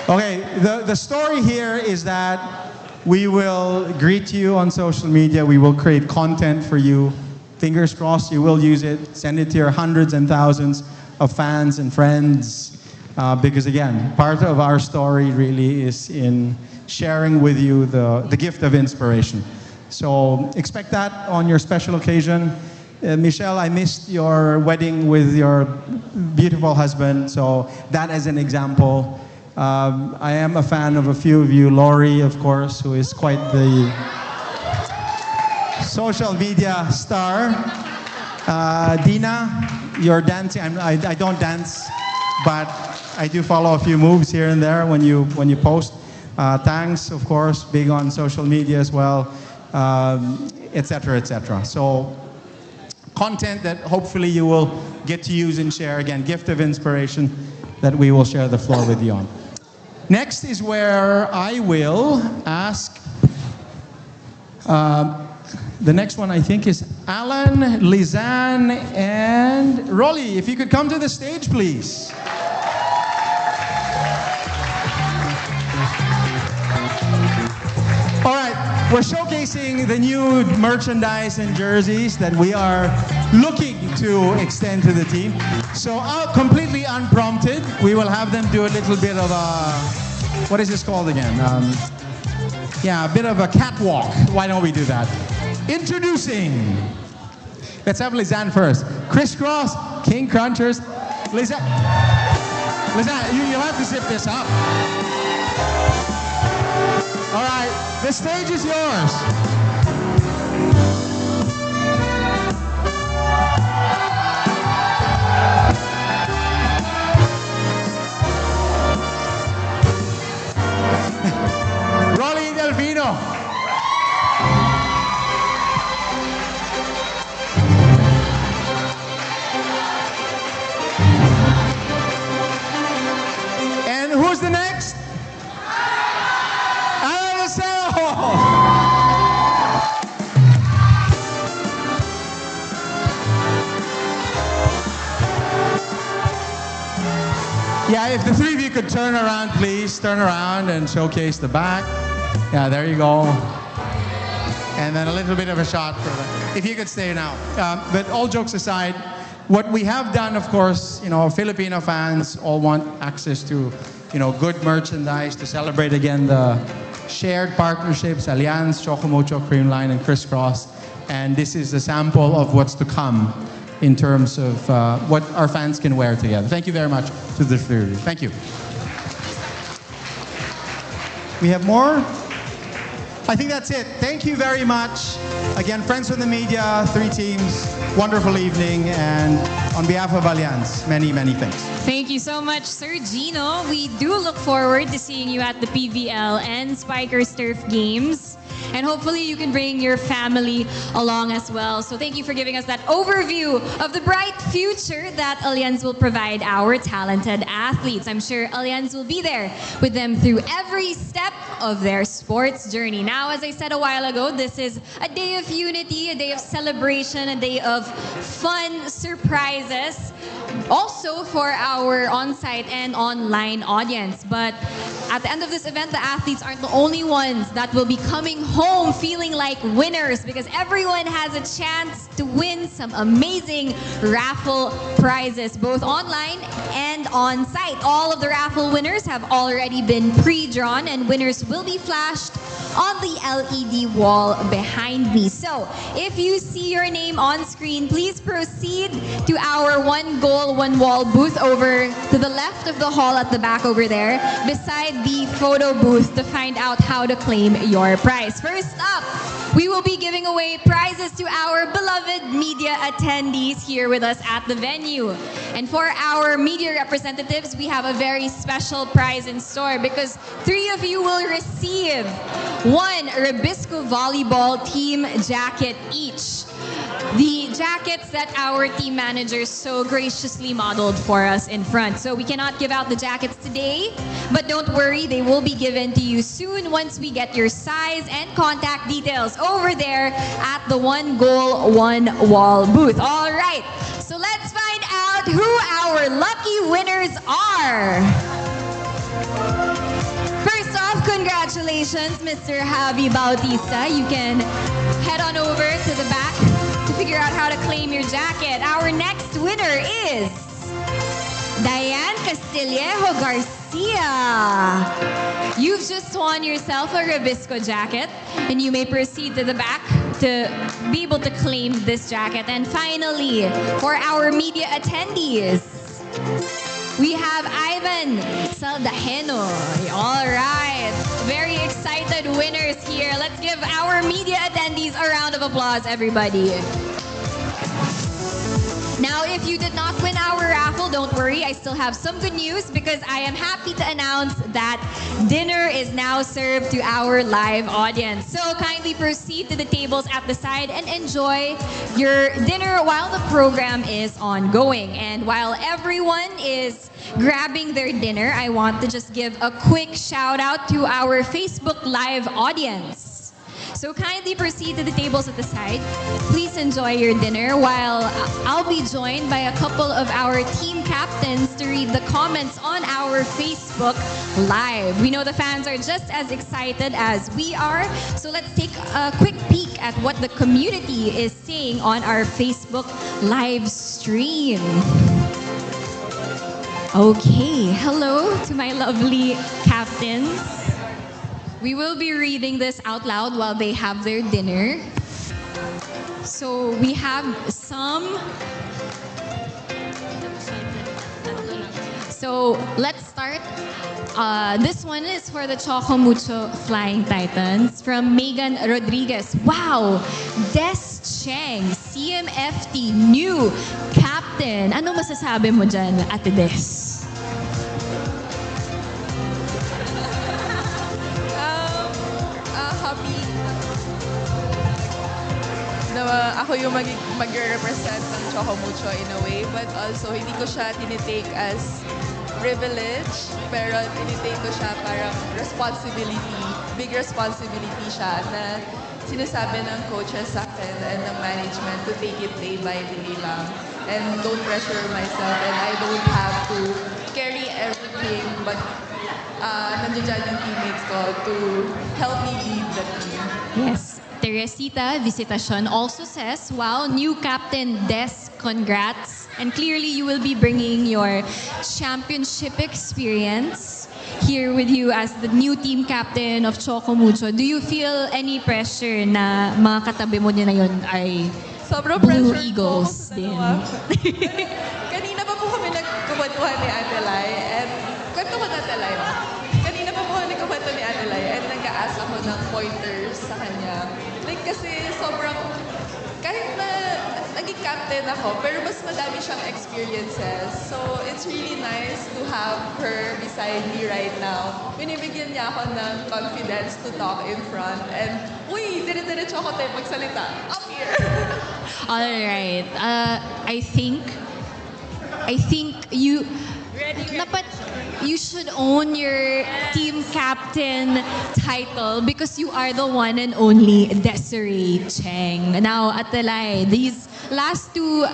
Okay, the story here is that we will greet you on social media. We will create content for you. Fingers crossed you will use it. Send it to your hundreds and thousands of fans and friends. Because again, part of our story really is in sharing with you the gift of inspiration. So expect that on your special occasion. Michelle, I missed your wedding with your beautiful husband. So that as an example. I am a fan of a few of you. Lori, of course, who is quite the social media star. Dina, you're dancing. I don't dance, but I do follow a few moves here and there when you post. Thanks, of course, big on social media as well, etc., etc. So content that hopefully you will get to use and share. Again, gift of inspiration that we will share the floor with you on. Next is where I will ask, the next one I think is Alan, Lizanne, and Rolly. If you could come to the stage, please. All right, we're showcasing the new merchandise and jerseys that we are looking to extend to the team. So completely unprompted, we will have them do a little bit of a, what is this called again? A bit of a catwalk. Why don't we do that? Introducing, let's have Lizanne first. Crisscross, King Crunchers. Lizanne, you'll have to zip this up. All right, the stage is yours. Rolly Delfino. Yeah, if the three of you could turn around, please. Turn around and showcase the back. Yeah, there you go. And then a little bit of a shot for that. If you could stay now. But all jokes aside, what we have done, of course, Filipino fans all want access to, good merchandise to celebrate again the shared partnerships, Allianz, Chocomucho, Creamline, and Crisscross. And this is a sample of what's to come in terms of what our fans can wear together. Thank you very much to the three of you. Thank you. We have more? I think that's it. Thank you very much. Again, friends from the media, three teams, wonderful evening, and on behalf of Allianz, many, many thanks. Thank you so much, Sir Gino. We do look forward to seeing you at the PVL and Spikers Turf Games. And hopefully you can bring your family along as well. So thank you for giving us that overview of the bright future that Allianz will provide our talented athletes. I'm sure Allianz will be there with them through every step of their sports journey. Now, as I said a while ago, this is a day of unity, a day of celebration, a day of fun surprises. Also for our on-site and online audience. But at the end of this event, the athletes aren't the only ones that will be coming home feeling like winners, because everyone has a chance to win some amazing raffle prizes, both online and on-site. All of the raffle winners have already been pre-drawn, and winners will be flashed on the LED wall behind me. So if you see your name on screen, please proceed to our One Goal, One Wall booth over to the left of the hall at the back over there, beside the photo booth, to find out how to claim your prize. First up, we will be giving away prizes to our beloved media attendees here with us at the venue. And for our media representatives, we have a very special prize in store, because three of you will receive one Rebisco Volleyball team jacket each. The jackets that our team managers so graciously modeled for us in front. So we cannot give out the jackets today, but don't worry, they will be given to you soon once we get your size and contact details over there at the One Goal, One Wall booth. All right, so let's find out who our lucky winners are. First off, congratulations, Mr. Javi Bautista. You can head on over to the back to figure out how to claim your jacket. Our next winner is Diane Castillejo Garcia. You've just won yourself a Rebisco jacket, and you may proceed to the back to be able to claim this jacket. And finally, for our media attendees, we have Ivan Saldajeno. All right, very excited winners here. Let's give our media attendees a round of applause, everybody. Now, if you did not win our raffle, don't worry. I still have some good news, because I am happy to announce that dinner is now served to our live audience. So kindly proceed to the tables at the side and enjoy your dinner while the program is ongoing. And while everyone is grabbing their dinner, I want to just give a quick shout out to our Facebook Live audience. So kindly proceed to the tables at the side. Please enjoy your dinner while I'll be joined by a couple of our team captains to read the comments on our Facebook Live. We know the fans are just as excited as we are, so let's take a quick peek at what the community is saying on our Facebook Live stream. Okay, hello to my lovely captains. We will be reading this out loud while they have their dinner. So we have some. So let's start. This one is for the Chocomucho Flying Titans from Megan Rodriguez. Wow! Des Cheng, CMFT, new captain. Ano masasabi mo dyan, Ate Des? Happy na ako yung mag-represent ng Chocomucho in a way, but also hindi ko siya tinitake as privilege, pero tinitake ko siya parang responsibility, big responsibility siya na sinasabi ng coaches sa akin and ng management to take it day by day lang and don't pressure myself, and I don't have to carry everything game, but nandiyan dyan yung teammates ko to help me lead the team. Yes. Teresita Visitacion also says, wow, new captain Des, congrats. And clearly you will be bringing your championship experience here with you as the new team captain of Choco Mucho. Do you feel any pressure na mga katabi mo na yun ay Sobrang Blue pressure Eagles po din? Kanina pa po kami nagkubantuhan ni Adelay and kwento ko na Adelay. Kanina pa po kami nagkubantuhan ni Adelay and nag-a-ask ako ng pointers sa kanya. Like kasi sobrang, kahit na naging captain ako, pero mas madami siyang experiences. So it's really nice to have her beside me right now. Binibigyan niya ako ng confidence to talk in front and, uy, dire-diretso ako tayo magsalita. Up here! All right. I think you dapat you should own your team captain title because you are the one and only Desiree Cheng. Now, Atalay, these last two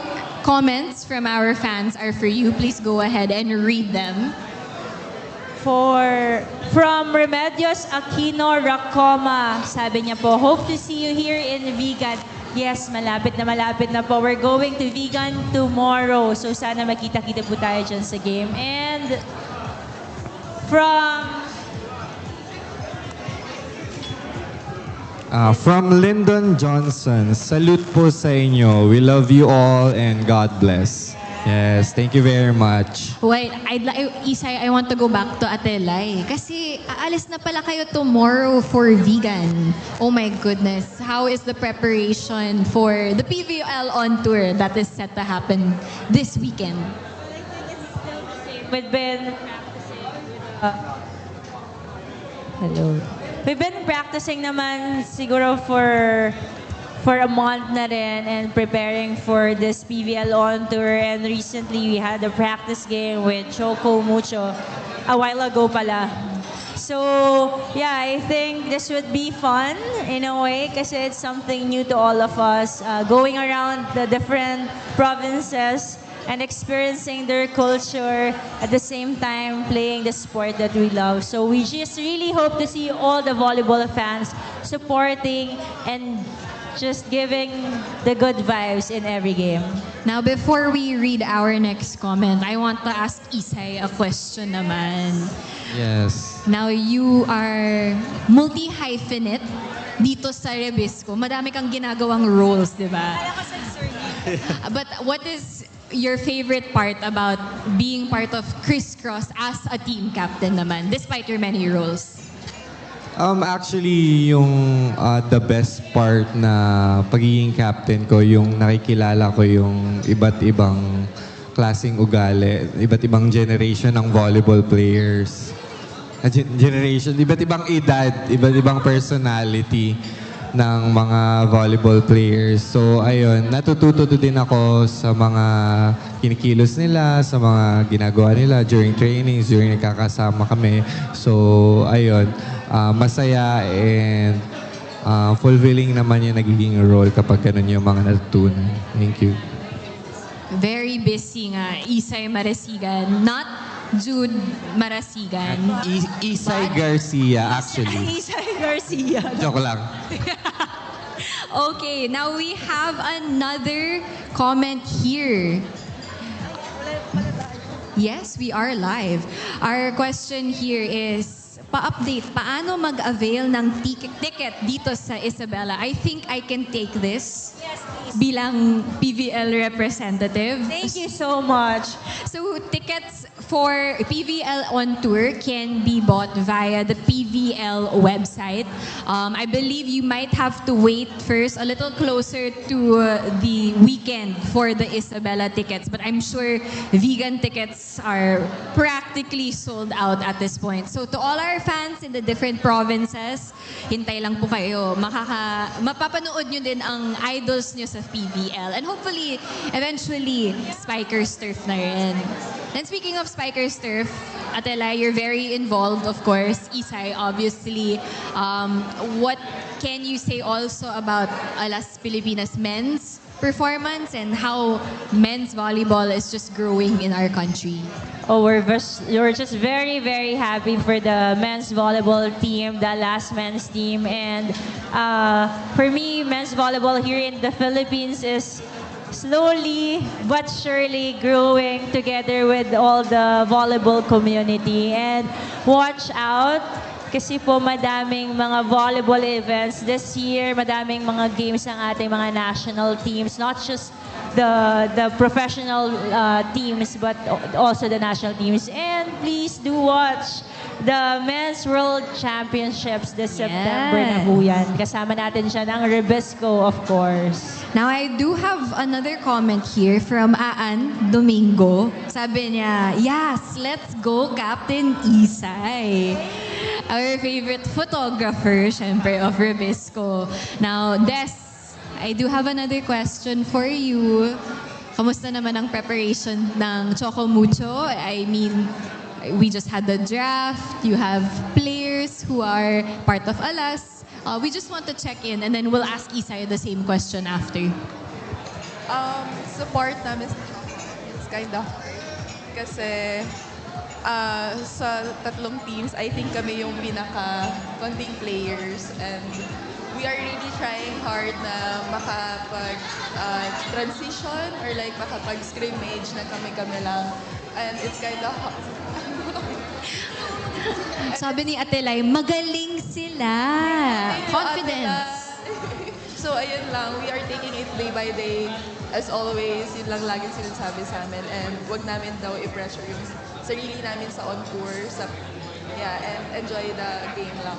comments from our fans are for you. Please go ahead and read them. From Remedios Aquino Racoma, sabi niya po, hope to see you here in Vegan. Yes, malapit na po. We're going to Vegan tomorrow. So sana makita-kita po tayo dyan sa game. And from Lyndon Johnson, salute po sa inyo. We love you all and God bless. Yes, thank you very much. Wait, Isay, I want to go back to Atelay. Kasi aalis na pala kayo tomorrow for vegan. Oh my goodness. How is the preparation for the PVL on tour that is set to happen this weekend? We've been We've been practicing naman siguro for a month na rin and preparing for this PVL on tour, and recently we had a practice game with Choco Mucho a while ago pala. So yeah, I think this would be fun in a way kasi it's something new to all of us, going around the different provinces and experiencing their culture at the same time playing the sport that we love. So we just really hope to see all the volleyball fans supporting and just giving the good vibes in every game. Now, before we read our next comment, I want to ask Isay a question naman. Yes. Now, you are multi-hyphenate dito sa Rebisco. Madami kang ginagawang roles, di ba? But what is your favorite part about being part of Crisscross as a team captain naman, despite your many roles? Actually, yung the best part na pagiging captain ko, yung nakikilala ko yung iba't ibang klaseng ugali, iba't ibang generation ng volleyball players. Generation, iba't ibang edad, iba't ibang personality ng mga volleyball players. So, ayun, natututo din ako sa mga kinikilos nila, sa mga ginagawa nila during trainings, during nakakasama kami. So, ayun, masaya and fulfilling naman yung nagiging role kapag ganun yung mga natutunan. Thank you. Very busy nga, Isay Marasigan. Not Jude Marasigan. Isay Garcia, actually. Isay Garcia. Joke lang. Okay, now we have another comment here. Yes, we are live. Our question here is, pa-update, paano mag-avail ng ticket dito sa Isabela? I think I can take this bilang PVL representative. Thank you so much. So tickets for PVL on tour can be bought via the PVL website. I believe you might have to wait first a little closer to the weekend for the Isabela tickets, but I'm sure vegan tickets are practically sold out at this point. So to all our fans in the different provinces, hintay lang po kayo. Mapapanood nyo din ang idols nyo sa PVL. And hopefully, eventually, Spikers Turf na rin. And speaking of Spikers Turf, Atela, you're very involved, of course. Isay, obviously. What can you say also about Alas Pilipinas men's performance and how men's volleyball is just growing in our country? Oh, we're just very, very happy for the men's volleyball team, the last men's team. And for me, men's volleyball here in the Philippines is slowly but surely growing together with all the volleyball community. And watch out, kasi po madaming mga volleyball events this year, madaming mga games ng ating mga national teams, not just the professional teams but also the national teams. And please do watch the Men's World Championships this September na po yan. Kasama natin siya ng Rebisco, of course. Now, I do have another comment here from Aan Domingo. Sabi niya, yes, let's go Captain Isay. Our favorite photographer, syempre, of Rebisco. Now, Des, I do have another question for you. Kamusta naman ang preparation ng Choco Mucho? I mean, we just had the draft. You have players who are part of Alas. We just want to check in and then we'll ask Isay the same question after. Support namin sa Choco. It's kind of hard. Kasi sa tatlong teams, I think kami yung pinaka-konting players and we are really trying hard na makapag-transition or like makapag-scrimmage na kami-kami lang. And it's kind of hard. Sabi ni Atelay, magaling sila. Confidence. So, ayun lang. We are taking it day by day. As always, yun lang lagi sinasabi sa amin. And wag namin daw i-pressure yung sarili namin sa on-tour. And enjoy the game lang.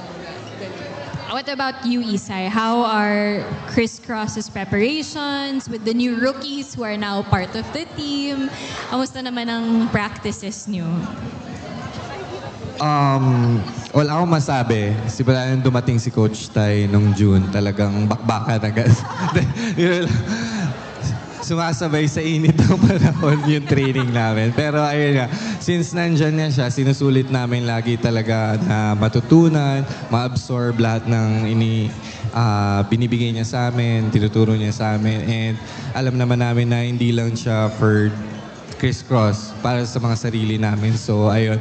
What about you, Isay? How are Crisscross's preparations with the new rookies who are now part of the team? Kamusta naman ang practices niyo? Wala akong masabi. Simula nung dumating si Coach Tay nung June, talagang bakbakan agad. Sumasabay sa init ng panahon yung training namin. Pero ayun nga, since nandyan na siya, sinusulit namin lagi talaga na matutunan, ma-absorb lahat ng binibigay niya sa amin, tinuturo niya sa amin. And alam naman namin na hindi lang siya for crisscross para sa mga sarili namin. So ayun,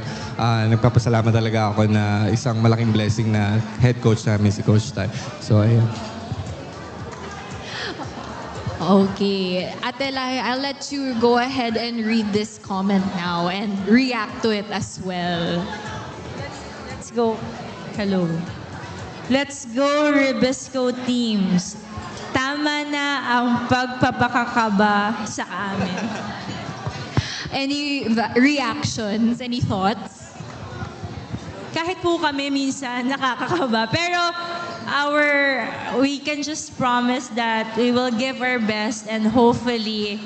nagpapasalamat talaga ako na isang malaking blessing na head coach namin si Coach Tay. So ayun. Okay. Atelay, I'll let you go ahead and read this comment now and react to it as well. Let's go. Hello. Let's go, Rebisco teams. Tama na ang pagpapakakaba sa amin. Any reactions? Any thoughts? Kahit po kami minsan nakakakaba. Pero we can just promise that we will give our best and hopefully,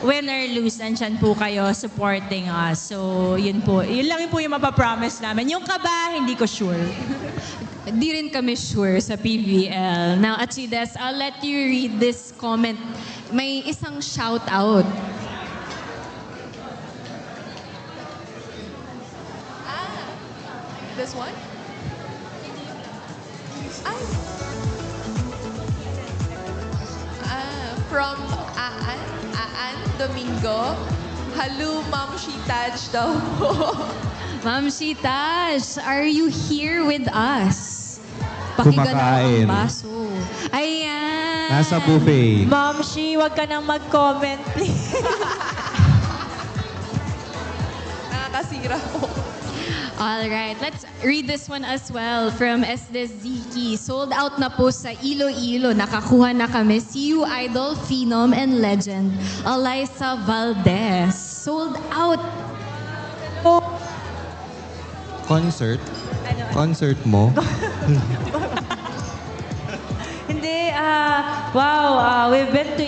win or lose, nandyan po kayo supporting us. So, yun po. Yun lang po yung mapapromise namin. Yung kaba, hindi ko sure. Di rin kami sure sa PVL. Now, Achides, I'll let you read this comment. May isang shout out. This one? From Aan Domingo. Hello, Ma'am Shitaj daw po. Ma'am Shitaj, are you here with us? Kumakain. Pakiganaw ang baso. Ayan. Nasa buffet. Ma'am Shi, wag ka nang mag-comment, please. Nakakasira po. All right, let's read this one as well from Ziki. Sold out na po sa Iloilo. Nakakuha na kami. See you, idol, phenom, and legend. Alyssa Valdez. Sold out. Concert? Concert mo? Hindi, wow, we've been to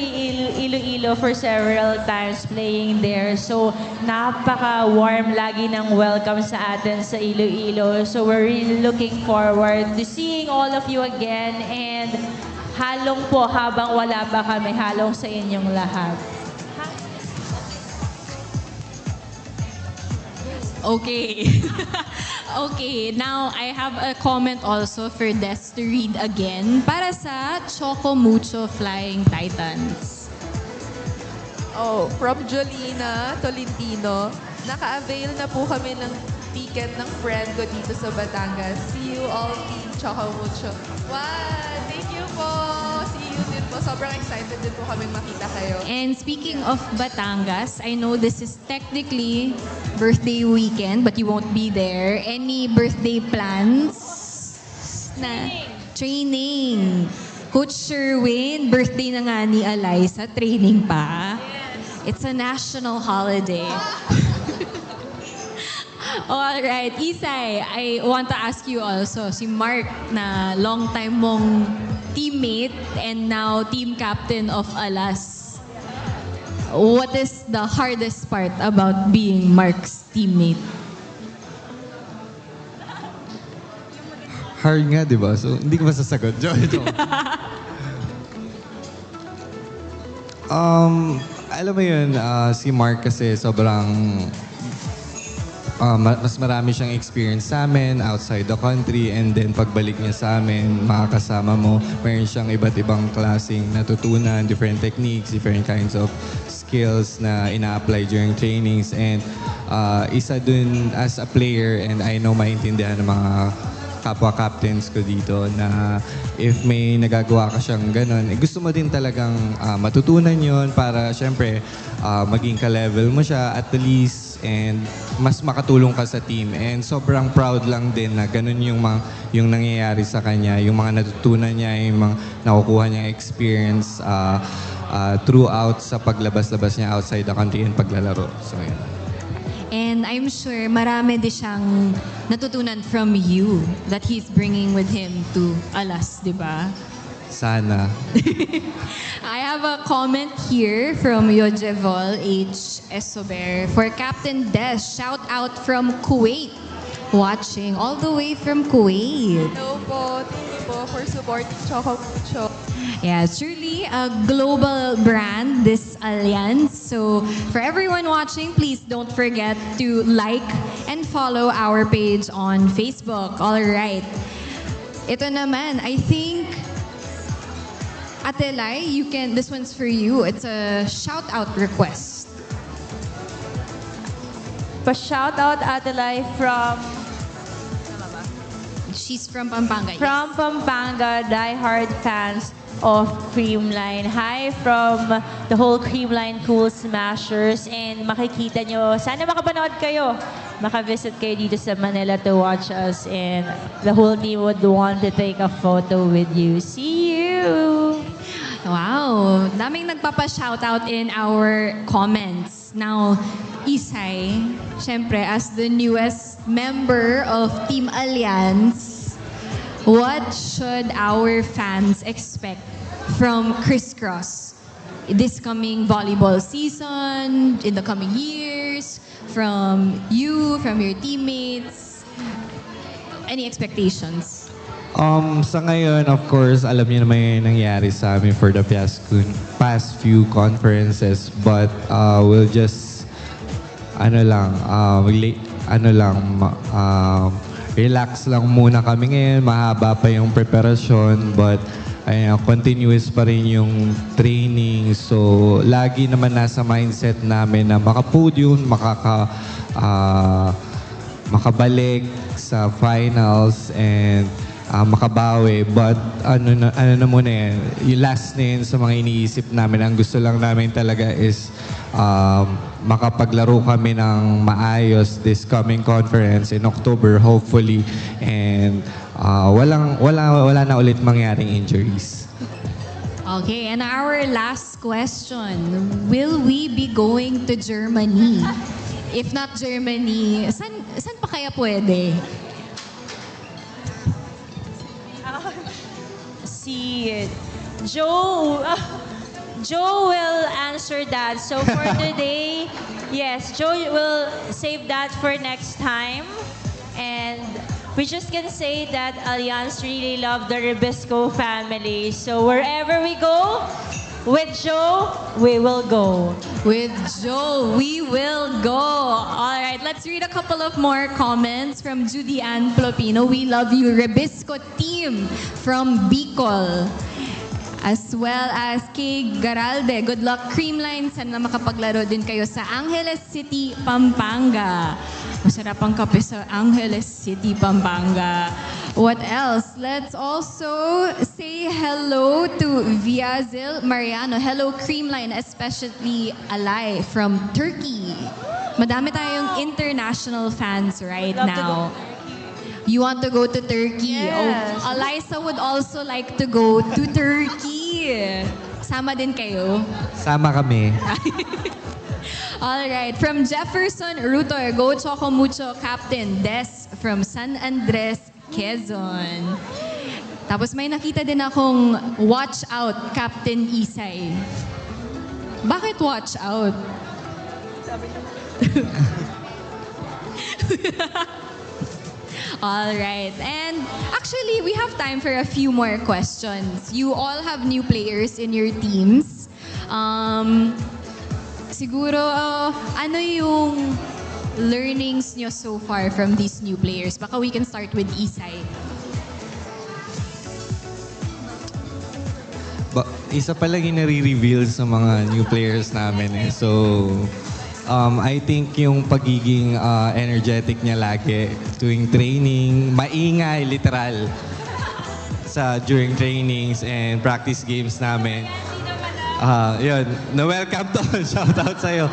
Iloilo for several times playing there. So, napaka-warm lagi ng welcome sa atin sa Iloilo. So, we're really looking forward to seeing all of you again. And halong po, habang wala pa kami, halong sa inyong lahat. Okay. Okay, now I have a comment also for Des to read again para sa Choco Mucho Flying Titans. From Jolina Tolentino, naka-avail na po kami ng ticket ng friend ko dito sa Batangas. See you all, Team Choco Mucho. Wow! Thank you po! See you din po. Sobrang excited din po kami makita kayo. And speaking of Batangas, I know this is technically birthday weekend, but you won't be there. Any birthday plans? Training. Coach Sherwin, birthday na nga ni Eliza, training pa. It's a national holiday. All right, Isay, I want to ask you also, si Mark na long time mong teammate and now team captain of Alas. What is the hardest part about being Mark's teammate? Hard nga, di ba? So, hindi ko masasagot. Alam mo yun, si Mark kasi sobrang mas marami siyang experience sa amin outside the country, and then pagbalik niya sa amin, makakasama mo, mayroon siyang iba't ibang klaseng natutunan, different techniques, different kinds of skills na ina-apply during trainings, and isa dun as a player, and I know maintindihan ng mga kapwa-captains ko dito na if may nagagawa ka siyang ganun, gusto mo din talagang matutunan yon para syempre maging ka-level mo siya at least and mas makatulong ka sa team. And sobrang proud lang din na ganun yung nangyayari sa kanya, yung mga natutunan niya, yung mga nakukuha niyang experience throughout sa paglabas-labas niya outside the country and paglalaro. So, yun. And I'm sure marami din siyang natutunan from you that he's bringing with him to Alas, di ba? Sana. I have a comment here from Yojevol H. Esober. For Captain Des, shout out from Kuwait. Watching all the way from Kuwait. Hello po. Thank you po for supporting Choco Mucho. Yeah, it's truly a global brand, this Allianz. So for everyone watching, please don't forget to like and follow our page on Facebook. All right. Ito naman, I think, Ate Lai, this one's for you. It's a shout-out request. Pa-shout-out, Ate Lai, from... She's from Pampanga. From Pampanga, die-hard fans of Creamline. Hi from the whole Creamline Cool Smashers. And makikita nyo, sana makapanood kayo. Makavisit kayo dito sa Manila to watch us. And the whole team would want to take a photo with you. See you! Wow, daming nagpapa-shoutout in our comments. Now, Isay, syempre, as the newest member of Team Allianz, what should our fans expect from Crisscross this coming volleyball season, in the coming years, from you, from your teammates? Any expectations? Sa ngayon, of course, alam niyo naman yung nangyari sa amin for the past few conferences, but we'll just relax lang muna kami ngayon. Mahaba pa yung preparasyon, but continuous pa rin yung training. So, lagi naman nasa mindset namin na makapodium, makabalik sa finals, and makabawi. But ano na muna yan, yung last na yun sa mga iniisip namin. Ang gusto lang namin talaga is makapaglaro kami ng maayos this coming conference in October, hopefully. And wala na ulit mangyaring injuries. Okay, and our last question, will we be going to Germany? If not Germany, saan pa kaya pwede? Si Joe will answer that. So for today, yes, Joe will save that for next time. And we just can say that Allianz really love the Rebisco family. So wherever we go, with Joe, we will go. With Joe, we will go. All right, let's read a couple of more comments from Judy Ann Plopino. We love you, Rebisco team from Bicol. As well as kay Garalde. Good luck, Creamline. Sana makapaglaro din kayo sa Angeles City, Pampanga. Masarap ang kape sa Angeles City, Pampanga. What else? Let's also say hello to Viazil Mariano. Hello, Creamline, especially Alay from Turkey. Madami tayong international fans right now. You want to go to Turkey? Yes. Oh, Eliza would also like to go to Turkey. Sama din kayo? Sama kami. All right. From Jefferson Rutor, Go Choco Mucho Captain Des from San Andres, Quezon. Tapos may nakita din akong watch out, Captain Isay. Bakit watch out? All right. And actually, we have time for a few more questions. You all have new players in your teams. Siguro, ano yung learnings nyo so far from these new players? Baka we can start with Isay. Isa pa lang yung nare-reveal sa mga new players namin eh. So, I think yung pagiging energetic niya lagi tuwing training, maingay, literal, during trainings and practice games namin. Yun, na-welcome to. Shout out sa'yo.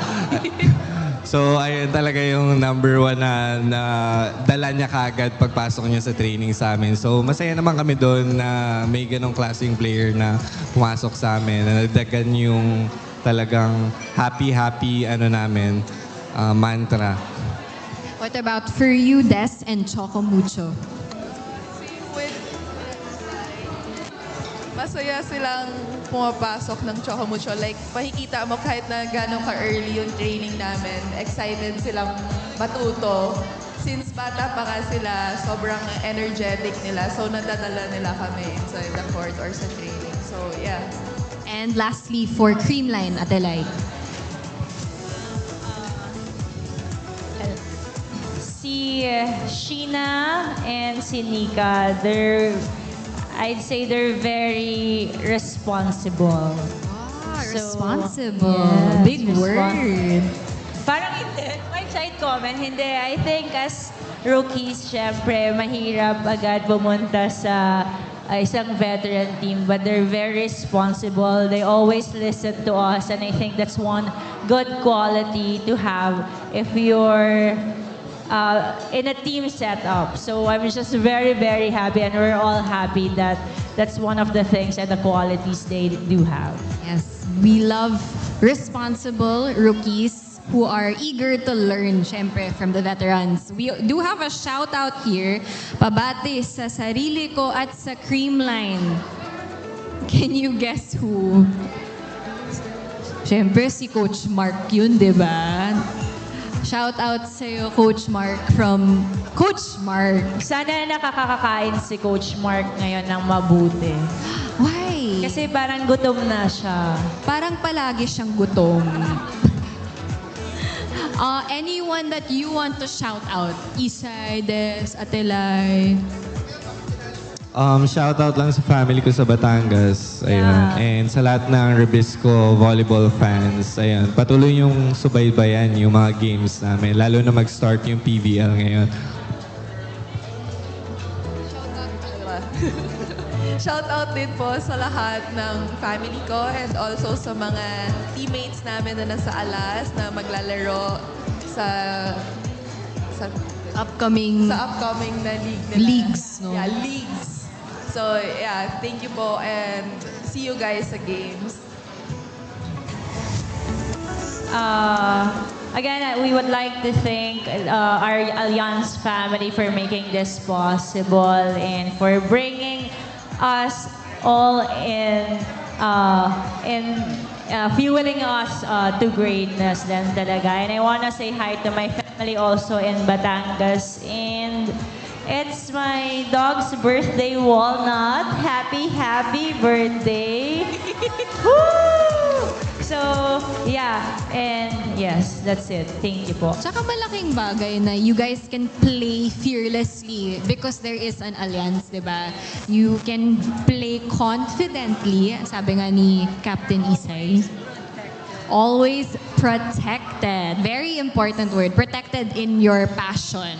So, ayun talaga yung number 1 na dala niya kagad pagpasok niya sa training sa amin. So, masaya naman kami doon na may ganong klaseng player na pumasok sa amin, na nagdagan yung talagang happy namin, mantra. What about for you, Des and Choco Mucho? Masaya silang pumapasok ng Choco Mucho. Like, makikita mo kahit na gano'ng ka-early yung training namin, excited silang matuto. Since bata pa nga sila, sobrang energetic nila. So, nadadala nila kami inside the court or sa training. So, yeah. And lastly, for Creamline, Atelay. Si Sheena and si Nika, I'd say they're very responsible. Responsible. Yes, Big word. Parang hindi. My side comment, hindi. I think as rookies, syempre, mahirap agad pumunta sa isang veteran team, but they're very responsible. They always listen to us, and I think that's one good quality to have if you're in a team setup. So I'm just very, very happy, and we're all happy that that's one of the things and the qualities they do have. Yes, we love responsible rookies who are eager to learn, syempre, from the veterans. We do have a shout out here, pabati sa sarili ko at sa Creamline. Can you guess who? Syempre, si Coach Mark yun, di ba? Shout out sa'yo, Coach Mark, from Coach Mark. Sana nakakakain si Coach Mark ngayon ng mabuti. Why? Kasi parang gutom na siya. Parang palagi siyang gutom. Anyone that you want to shout out? Isay, Des, Atelay. Shout out lang sa family ko sa Batangas. Ayun. Yeah. And sa lahat ng Rebisco volleyball fans. Ayun. Patuloy yung subaybayan yung mga games namin. Lalo na mag-start yung PBL ngayon. Shout out din po sa lahat ng family ko and also sa mga teammates namin na nasa Alas na maglalaro sa upcoming na league nila. Leagues, no? Yeah, leagues. So, yeah, thank you po and see you guys sa games. Again, we would like to thank our Allianz family for making this possible and for bringing us all in fueling us to greatness then talaga. And I want to say hi to my family also in Batangas. And it's my dog's birthday, Walnut. Happy birthday. Woo! So, yeah, and yes, that's it. Thank you po. Tsaka malaking bagay na you guys can play fearlessly because there is an alliance, di ba? You can play confidently, sabi nga ni Captain Isay. Always protected. Very important word. Protected in your passion.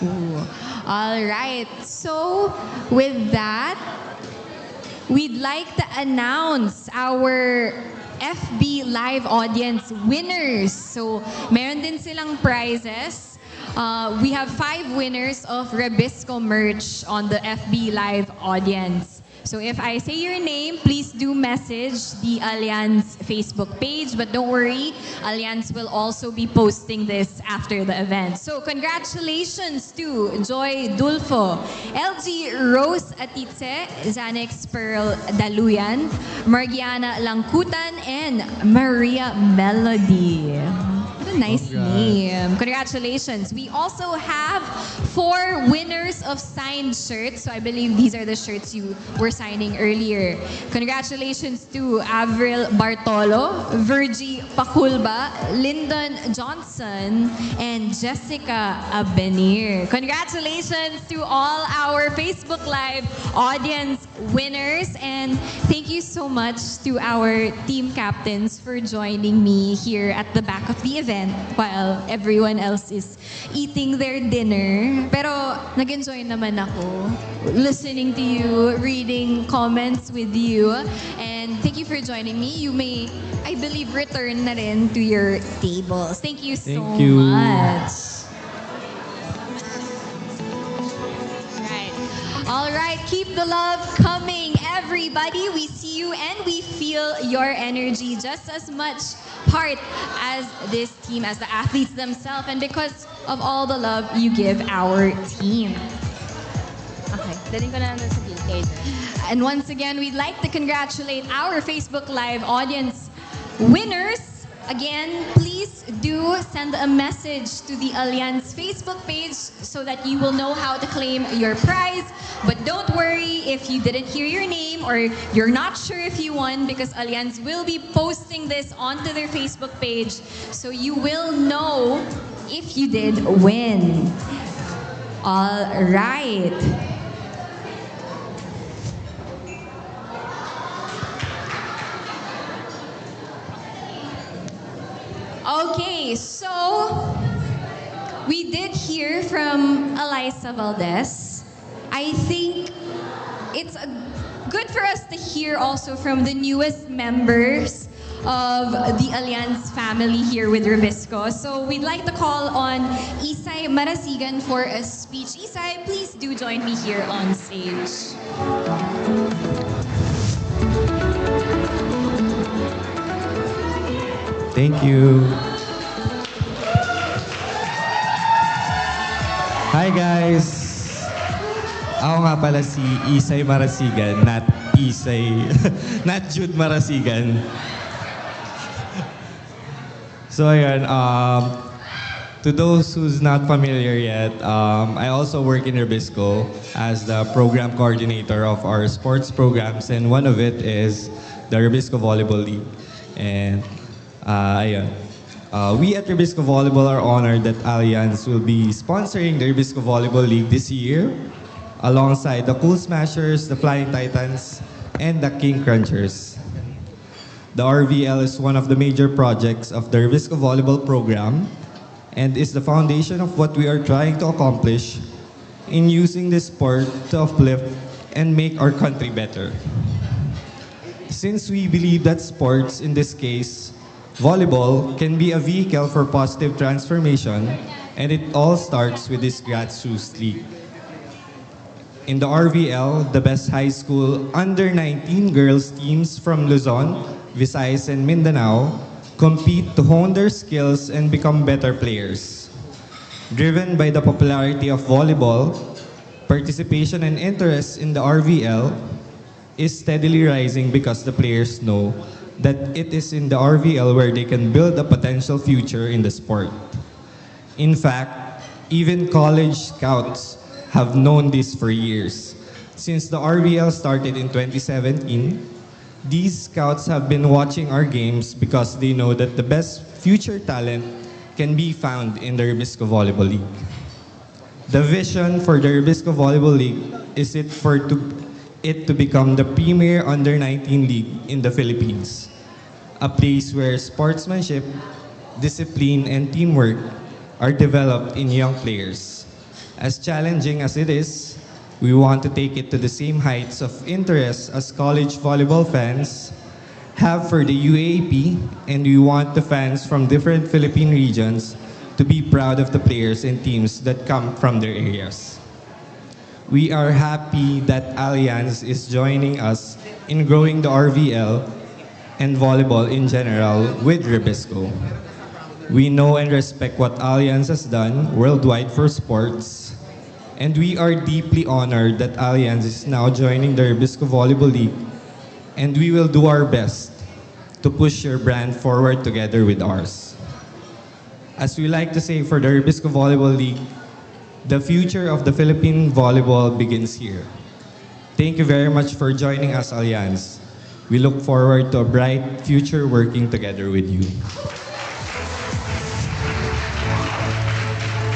Ooh. All right. So, with that, we'd like to announce our FB Live audience winners. So, meron din silang prizes. We have 5 winners of Rebisco merch on the FB Live audience. So if I say your name, please do message the Allianz Facebook page. But don't worry, Allianz will also be posting this after the event. So congratulations to Joy Dulfo, LG Rose Atitze, Xanix Pearl Daluyan, Margiana Langkutan, and Maria Melody. What a nice name. Congratulations. We also have 4 winners of signed shirts. So I believe these are the shirts you were signing earlier. Congratulations to Avril Bartolo, Virgie Paculba, Lyndon Johnson, and Jessica Abenir. Congratulations to all our Facebook Live audience winners. And thank you so much to our team captains for joining me here at the back of the event while everyone else is eating their dinner. Pero nag-enjoy naman ako listening to you, reading comments with you. And thank you for joining me. You may, I believe, return na rin to your tables. Thank you so much. All right, keep the love coming, everybody. We see you and we feel your energy just as much part as this team, as the athletes themselves, and because of all the love you give our team. Okay, daling ko na lang sa gilid. And once again, we'd like to congratulate our Facebook Live audience winners. Again, please do send a message to the Allianz Facebook page so that you will know how to claim your prize. But don't worry if you didn't hear your name or you're not sure if you won, because Allianz will be posting this onto their Facebook page, so you will know if you did win. All right. Okay, so we did hear from Eliza Valdez. I think it's good for us to hear also from the newest members of the Allianz family here with Rebisco. So we'd like to call on Isay Marasigan for a speech. Isay, please do join me here on stage. Thank you. Hi guys! Ako nga pala si Isay Marasigan, not Isay, not Jude Marasigan. So ayan, to those who's not familiar yet, I also work in Rebisco as the program coordinator of our sports programs, and one of it is the Rebisco Volleyball League. And ayun. We at Rebisco Volleyball are honored that Allianz will be sponsoring the Rebisco Volleyball League this year, alongside the Cool Smashers, the Flying Titans, and the King Crunchers. The RVL is one of the major projects of the Rebisco Volleyball program and is the foundation of what we are trying to accomplish in using this sport to uplift and make our country better. Since we believe that sports, in this case, volleyball, can be a vehicle for positive transformation, and it all starts with this grassroots league. In the RVL, the best high school under-19 girls teams from Luzon, Visayas, and Mindanao compete to hone their skills and become better players. Driven by the popularity of volleyball, participation and interest in the RVL is steadily rising because the players know that it is in the RVL where they can build a potential future in the sport. In fact, even college scouts have known this for years. Since the RVL started in 2017, These scouts have been watching our games because they know that the best future talent can be found in the Rebisco Volleyball League. The vision for the Rebisco Volleyball League is it to become the premier under-19 league in the Philippines, a place where sportsmanship, discipline, and teamwork are developed in young players. As challenging as it is, we want to take it to the same heights of interest as college volleyball fans have for the UAAP, and we want the fans from different Philippine regions to be proud of the players and teams that come from their areas. We are happy that Allianz is joining us in growing the RVL and volleyball in general with Rebisco. We know and respect what Allianz has done worldwide for sports, and we are deeply honored that Allianz is now joining the Rebisco Volleyball League, and we will do our best to push your brand forward together with ours. As we like to say for the Rebisco Volleyball League, the future of the Philippine volleyball begins here. Thank you very much for joining us, Allianz. We look forward to a bright future working together with you.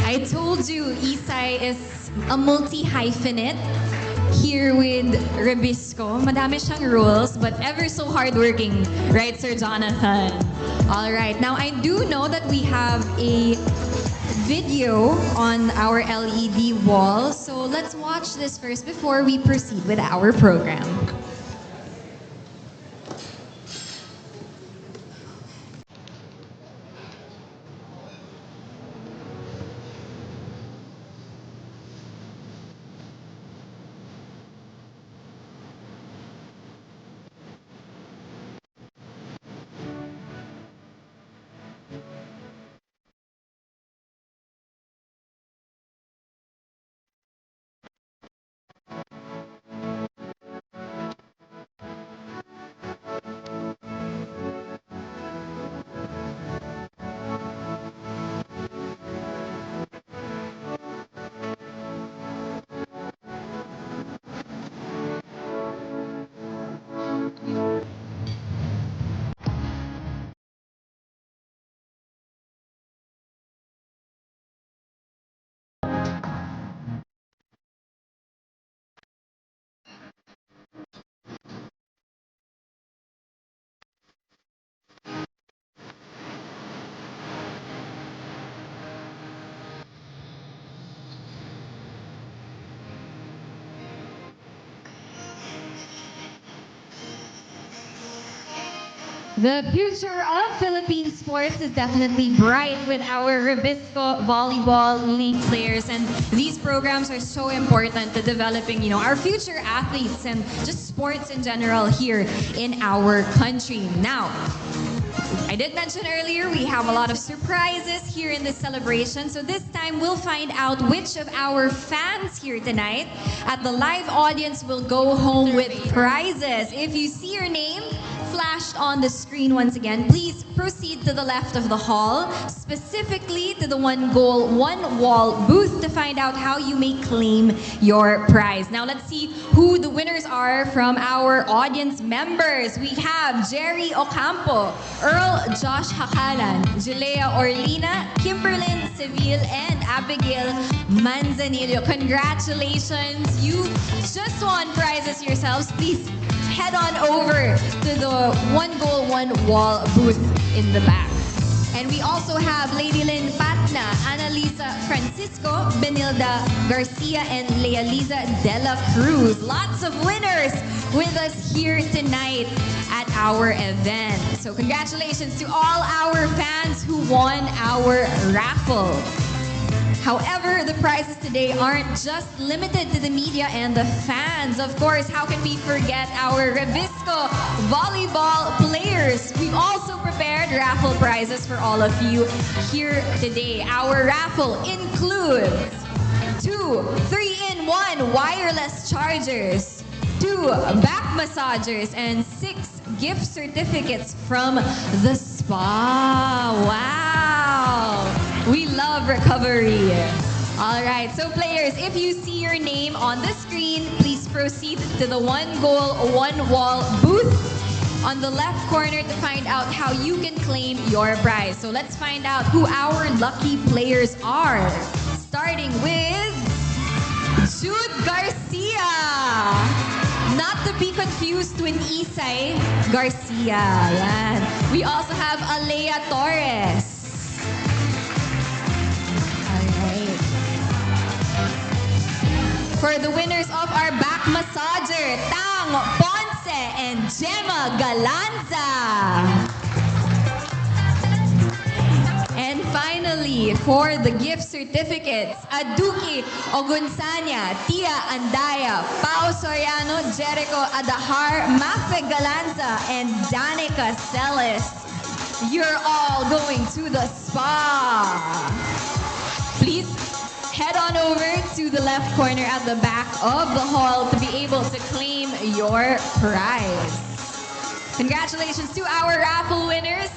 I told you Isay is a multi-hyphenate here with Rebisco. Madami siyang rules, but ever so hardworking, right, Sir Jonathan? All right, now I do know that we have a video on our LED wall, so let's watch this first before we proceed with our program. The future of Philippine sports is definitely bright with our Rebisco Volleyball League Players, and these programs are so important to developing, our future athletes and just sports in general here in our country. Now, I did mention earlier we have a lot of surprises here in this celebration. So this time we'll find out which of our fans here tonight at the live audience will go home with prizes. If you see your name flashed on the screen once again, please proceed to the left of the hall, specifically to the one goal, one wall booth to find out how you may claim your prize. Now let's see who the winners are from our audience members. We have Jerry Ocampo, Earl Josh Hakalan, Julea Orlina, Kimberlyn Seville, and Abigail Manzanillo. Congratulations, you just won prizes yourselves. Please head on over to the one goal, one wall booth in the back. And we also have Lady Lynn Patna, Annalisa Francisco, Benilda Garcia, and Lealiza Dela Cruz. Lots of winners with us here tonight at our event. So congratulations to all our fans who won our raffle. However, the prizes today aren't just limited to the media and the fans. Of course, how can we forget our Rebisco volleyball players? We've also prepared raffle prizes for all of you here today. Our raffle includes 2 3-in-1 wireless chargers, 2 back massagers, and 6 gift certificates from the spa. Wow! We love recovery. All right, so players, if you see your name on the screen, please proceed to the one goal, one wall booth on the left corner to find out how you can claim your prize. So let's find out who our lucky players are. Starting with Jude Garcia. Not to be confused with Isay Garcia. Yan. We also have Alea Torres. Alright. For the winners of our back massager, Tang Ponce and Gemma Galanza. And finally, for the gift certificates, Aduki Ogunsanya, Tia Andaya, Pao Soriano, Jericho Adahar, Mafe Galanza, and Danica Celis. You're all going to the spa. Please head on over to the left corner at the back of the hall to be able to claim your prize. Congratulations to our raffle winners.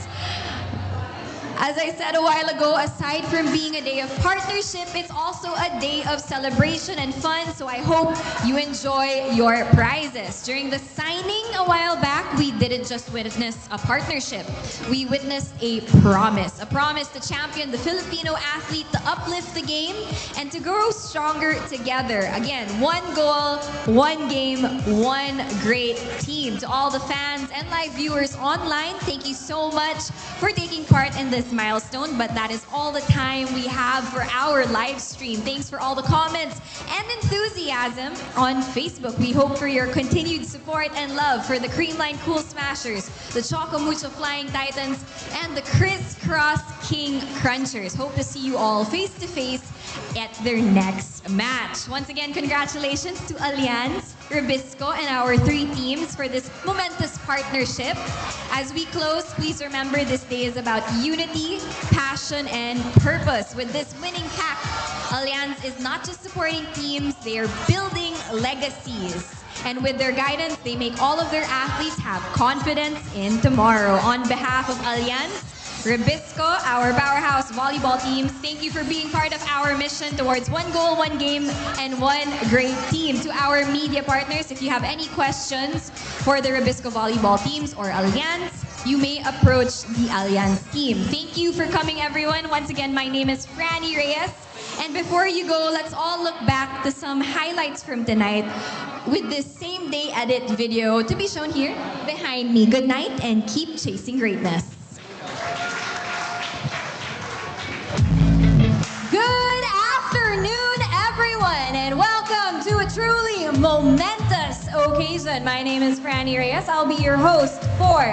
As I said a while ago, aside from being a day of partnership, it's also a day of celebration and fun, so I hope you enjoy your prizes. During the signing a while back, we didn't just witness a partnership. We witnessed a promise to champion the Filipino athlete, to uplift the game, and to grow stronger together. Again, one goal, one game, one great team. To all the fans and live viewers online, thank you so much for taking part in this milestone, but that is all the time we have for our live stream. Thanks for all the comments and enthusiasm on Facebook. We hope for your continued support and love for the Creamline Cool Smashers, the Choco Mucho Flying Titans, and the Crisscross King Crunchers. Hope to see you all face to face at their next match. Once again, congratulations to Allianz, Rebisco, and our 3 teams for this momentous partnership. As we close, please remember this day is about unity, passion, and purpose. With this winning pack, Allianz is not just supporting teams, they are building legacies. And with their guidance, they make all of their athletes have confidence in tomorrow. On behalf of Allianz, Rebisco, our powerhouse volleyball teams, thank you for being part of our mission towards one goal, one game, and one great team. To our media partners, if you have any questions for the Rebisco volleyball teams or Allianz, you may approach the Allianz team. Thank you for coming, everyone. Once again, my name is Franny Reyes. And before you go, let's all look back to some highlights from tonight with this same day edit video to be shown here behind me. Good night and keep chasing greatness. Good afternoon, everyone, and welcome to a truly momentous occasion. My name is Franny Reyes. I'll be your host for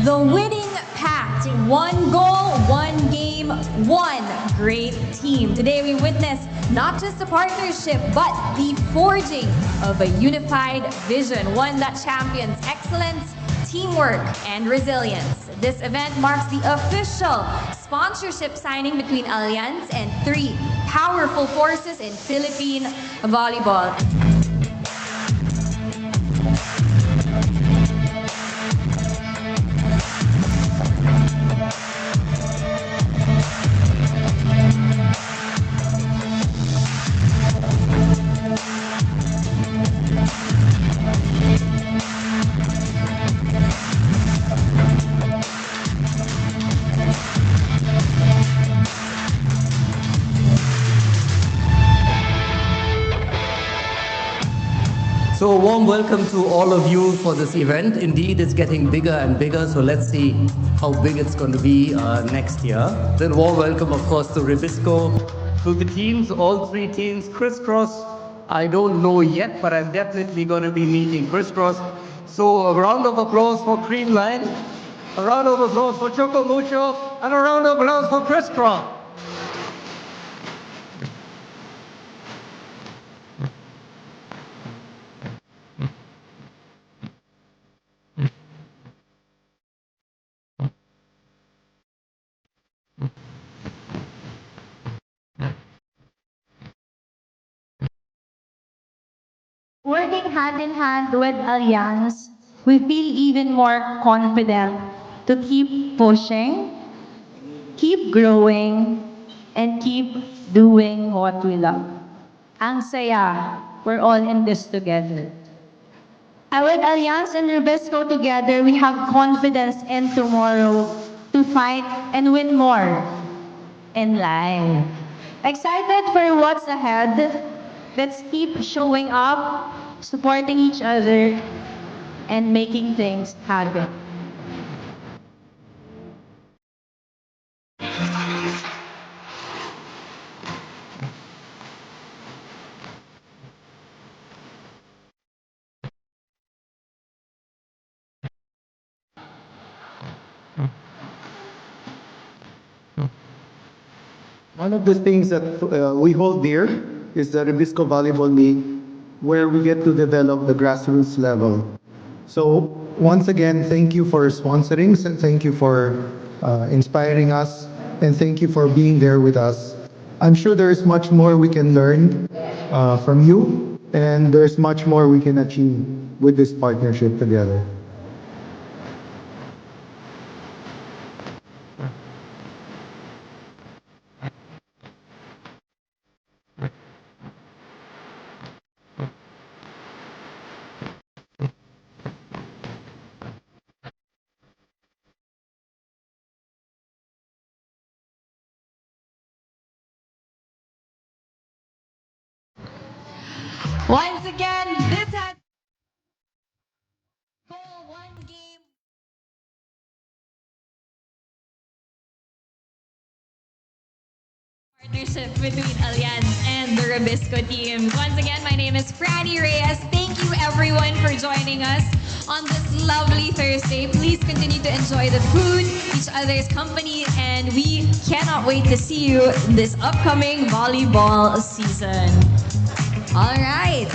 the Winning Pact. One goal, one game, one great team. Today we witness not just a partnership, but the forging of a unified vision, one that champions excellence, teamwork, and resilience. This event marks the official sponsorship signing between Allianz and 3 powerful forces in Philippine volleyball. So a warm welcome to all of you for this event. Indeed, it's getting bigger and bigger, so let's see how big it's going to be next year. Then warm welcome, of course, to Rebisco, to the teams, all 3 teams. Crisscross, I don't know yet, but I'm definitely going to be meeting Crisscross. So a round of applause for Creamline, a round of applause for Choco Mucho, and a round of applause for Crisscross. Working hand in hand with Allianz, we feel even more confident to keep pushing, keep growing, and keep doing what we love. Ang saya, we're all in this together. With Allianz and Rebisco together, we have confidence in tomorrow to fight and win more in life. Excited for what's ahead. Let's keep showing up, supporting each other, and making things happen. One of the things that we hold dear is the Rebisco Volleyball League, where we get to develop the grassroots level. So once again, thank you for sponsoring, thank you for inspiring us, and thank you for being there with us. I'm sure there's much more we can learn from you, and there's much more we can achieve with this partnership together. Once again, this has goal, one game. Partnership between Allianz and the Rebisco teams. Once again, my name is Franny Reyes. Thank you everyone for joining us on this lovely Thursday. Please continue to enjoy the food, each other's company, and we cannot wait to see you this upcoming volleyball season. All right.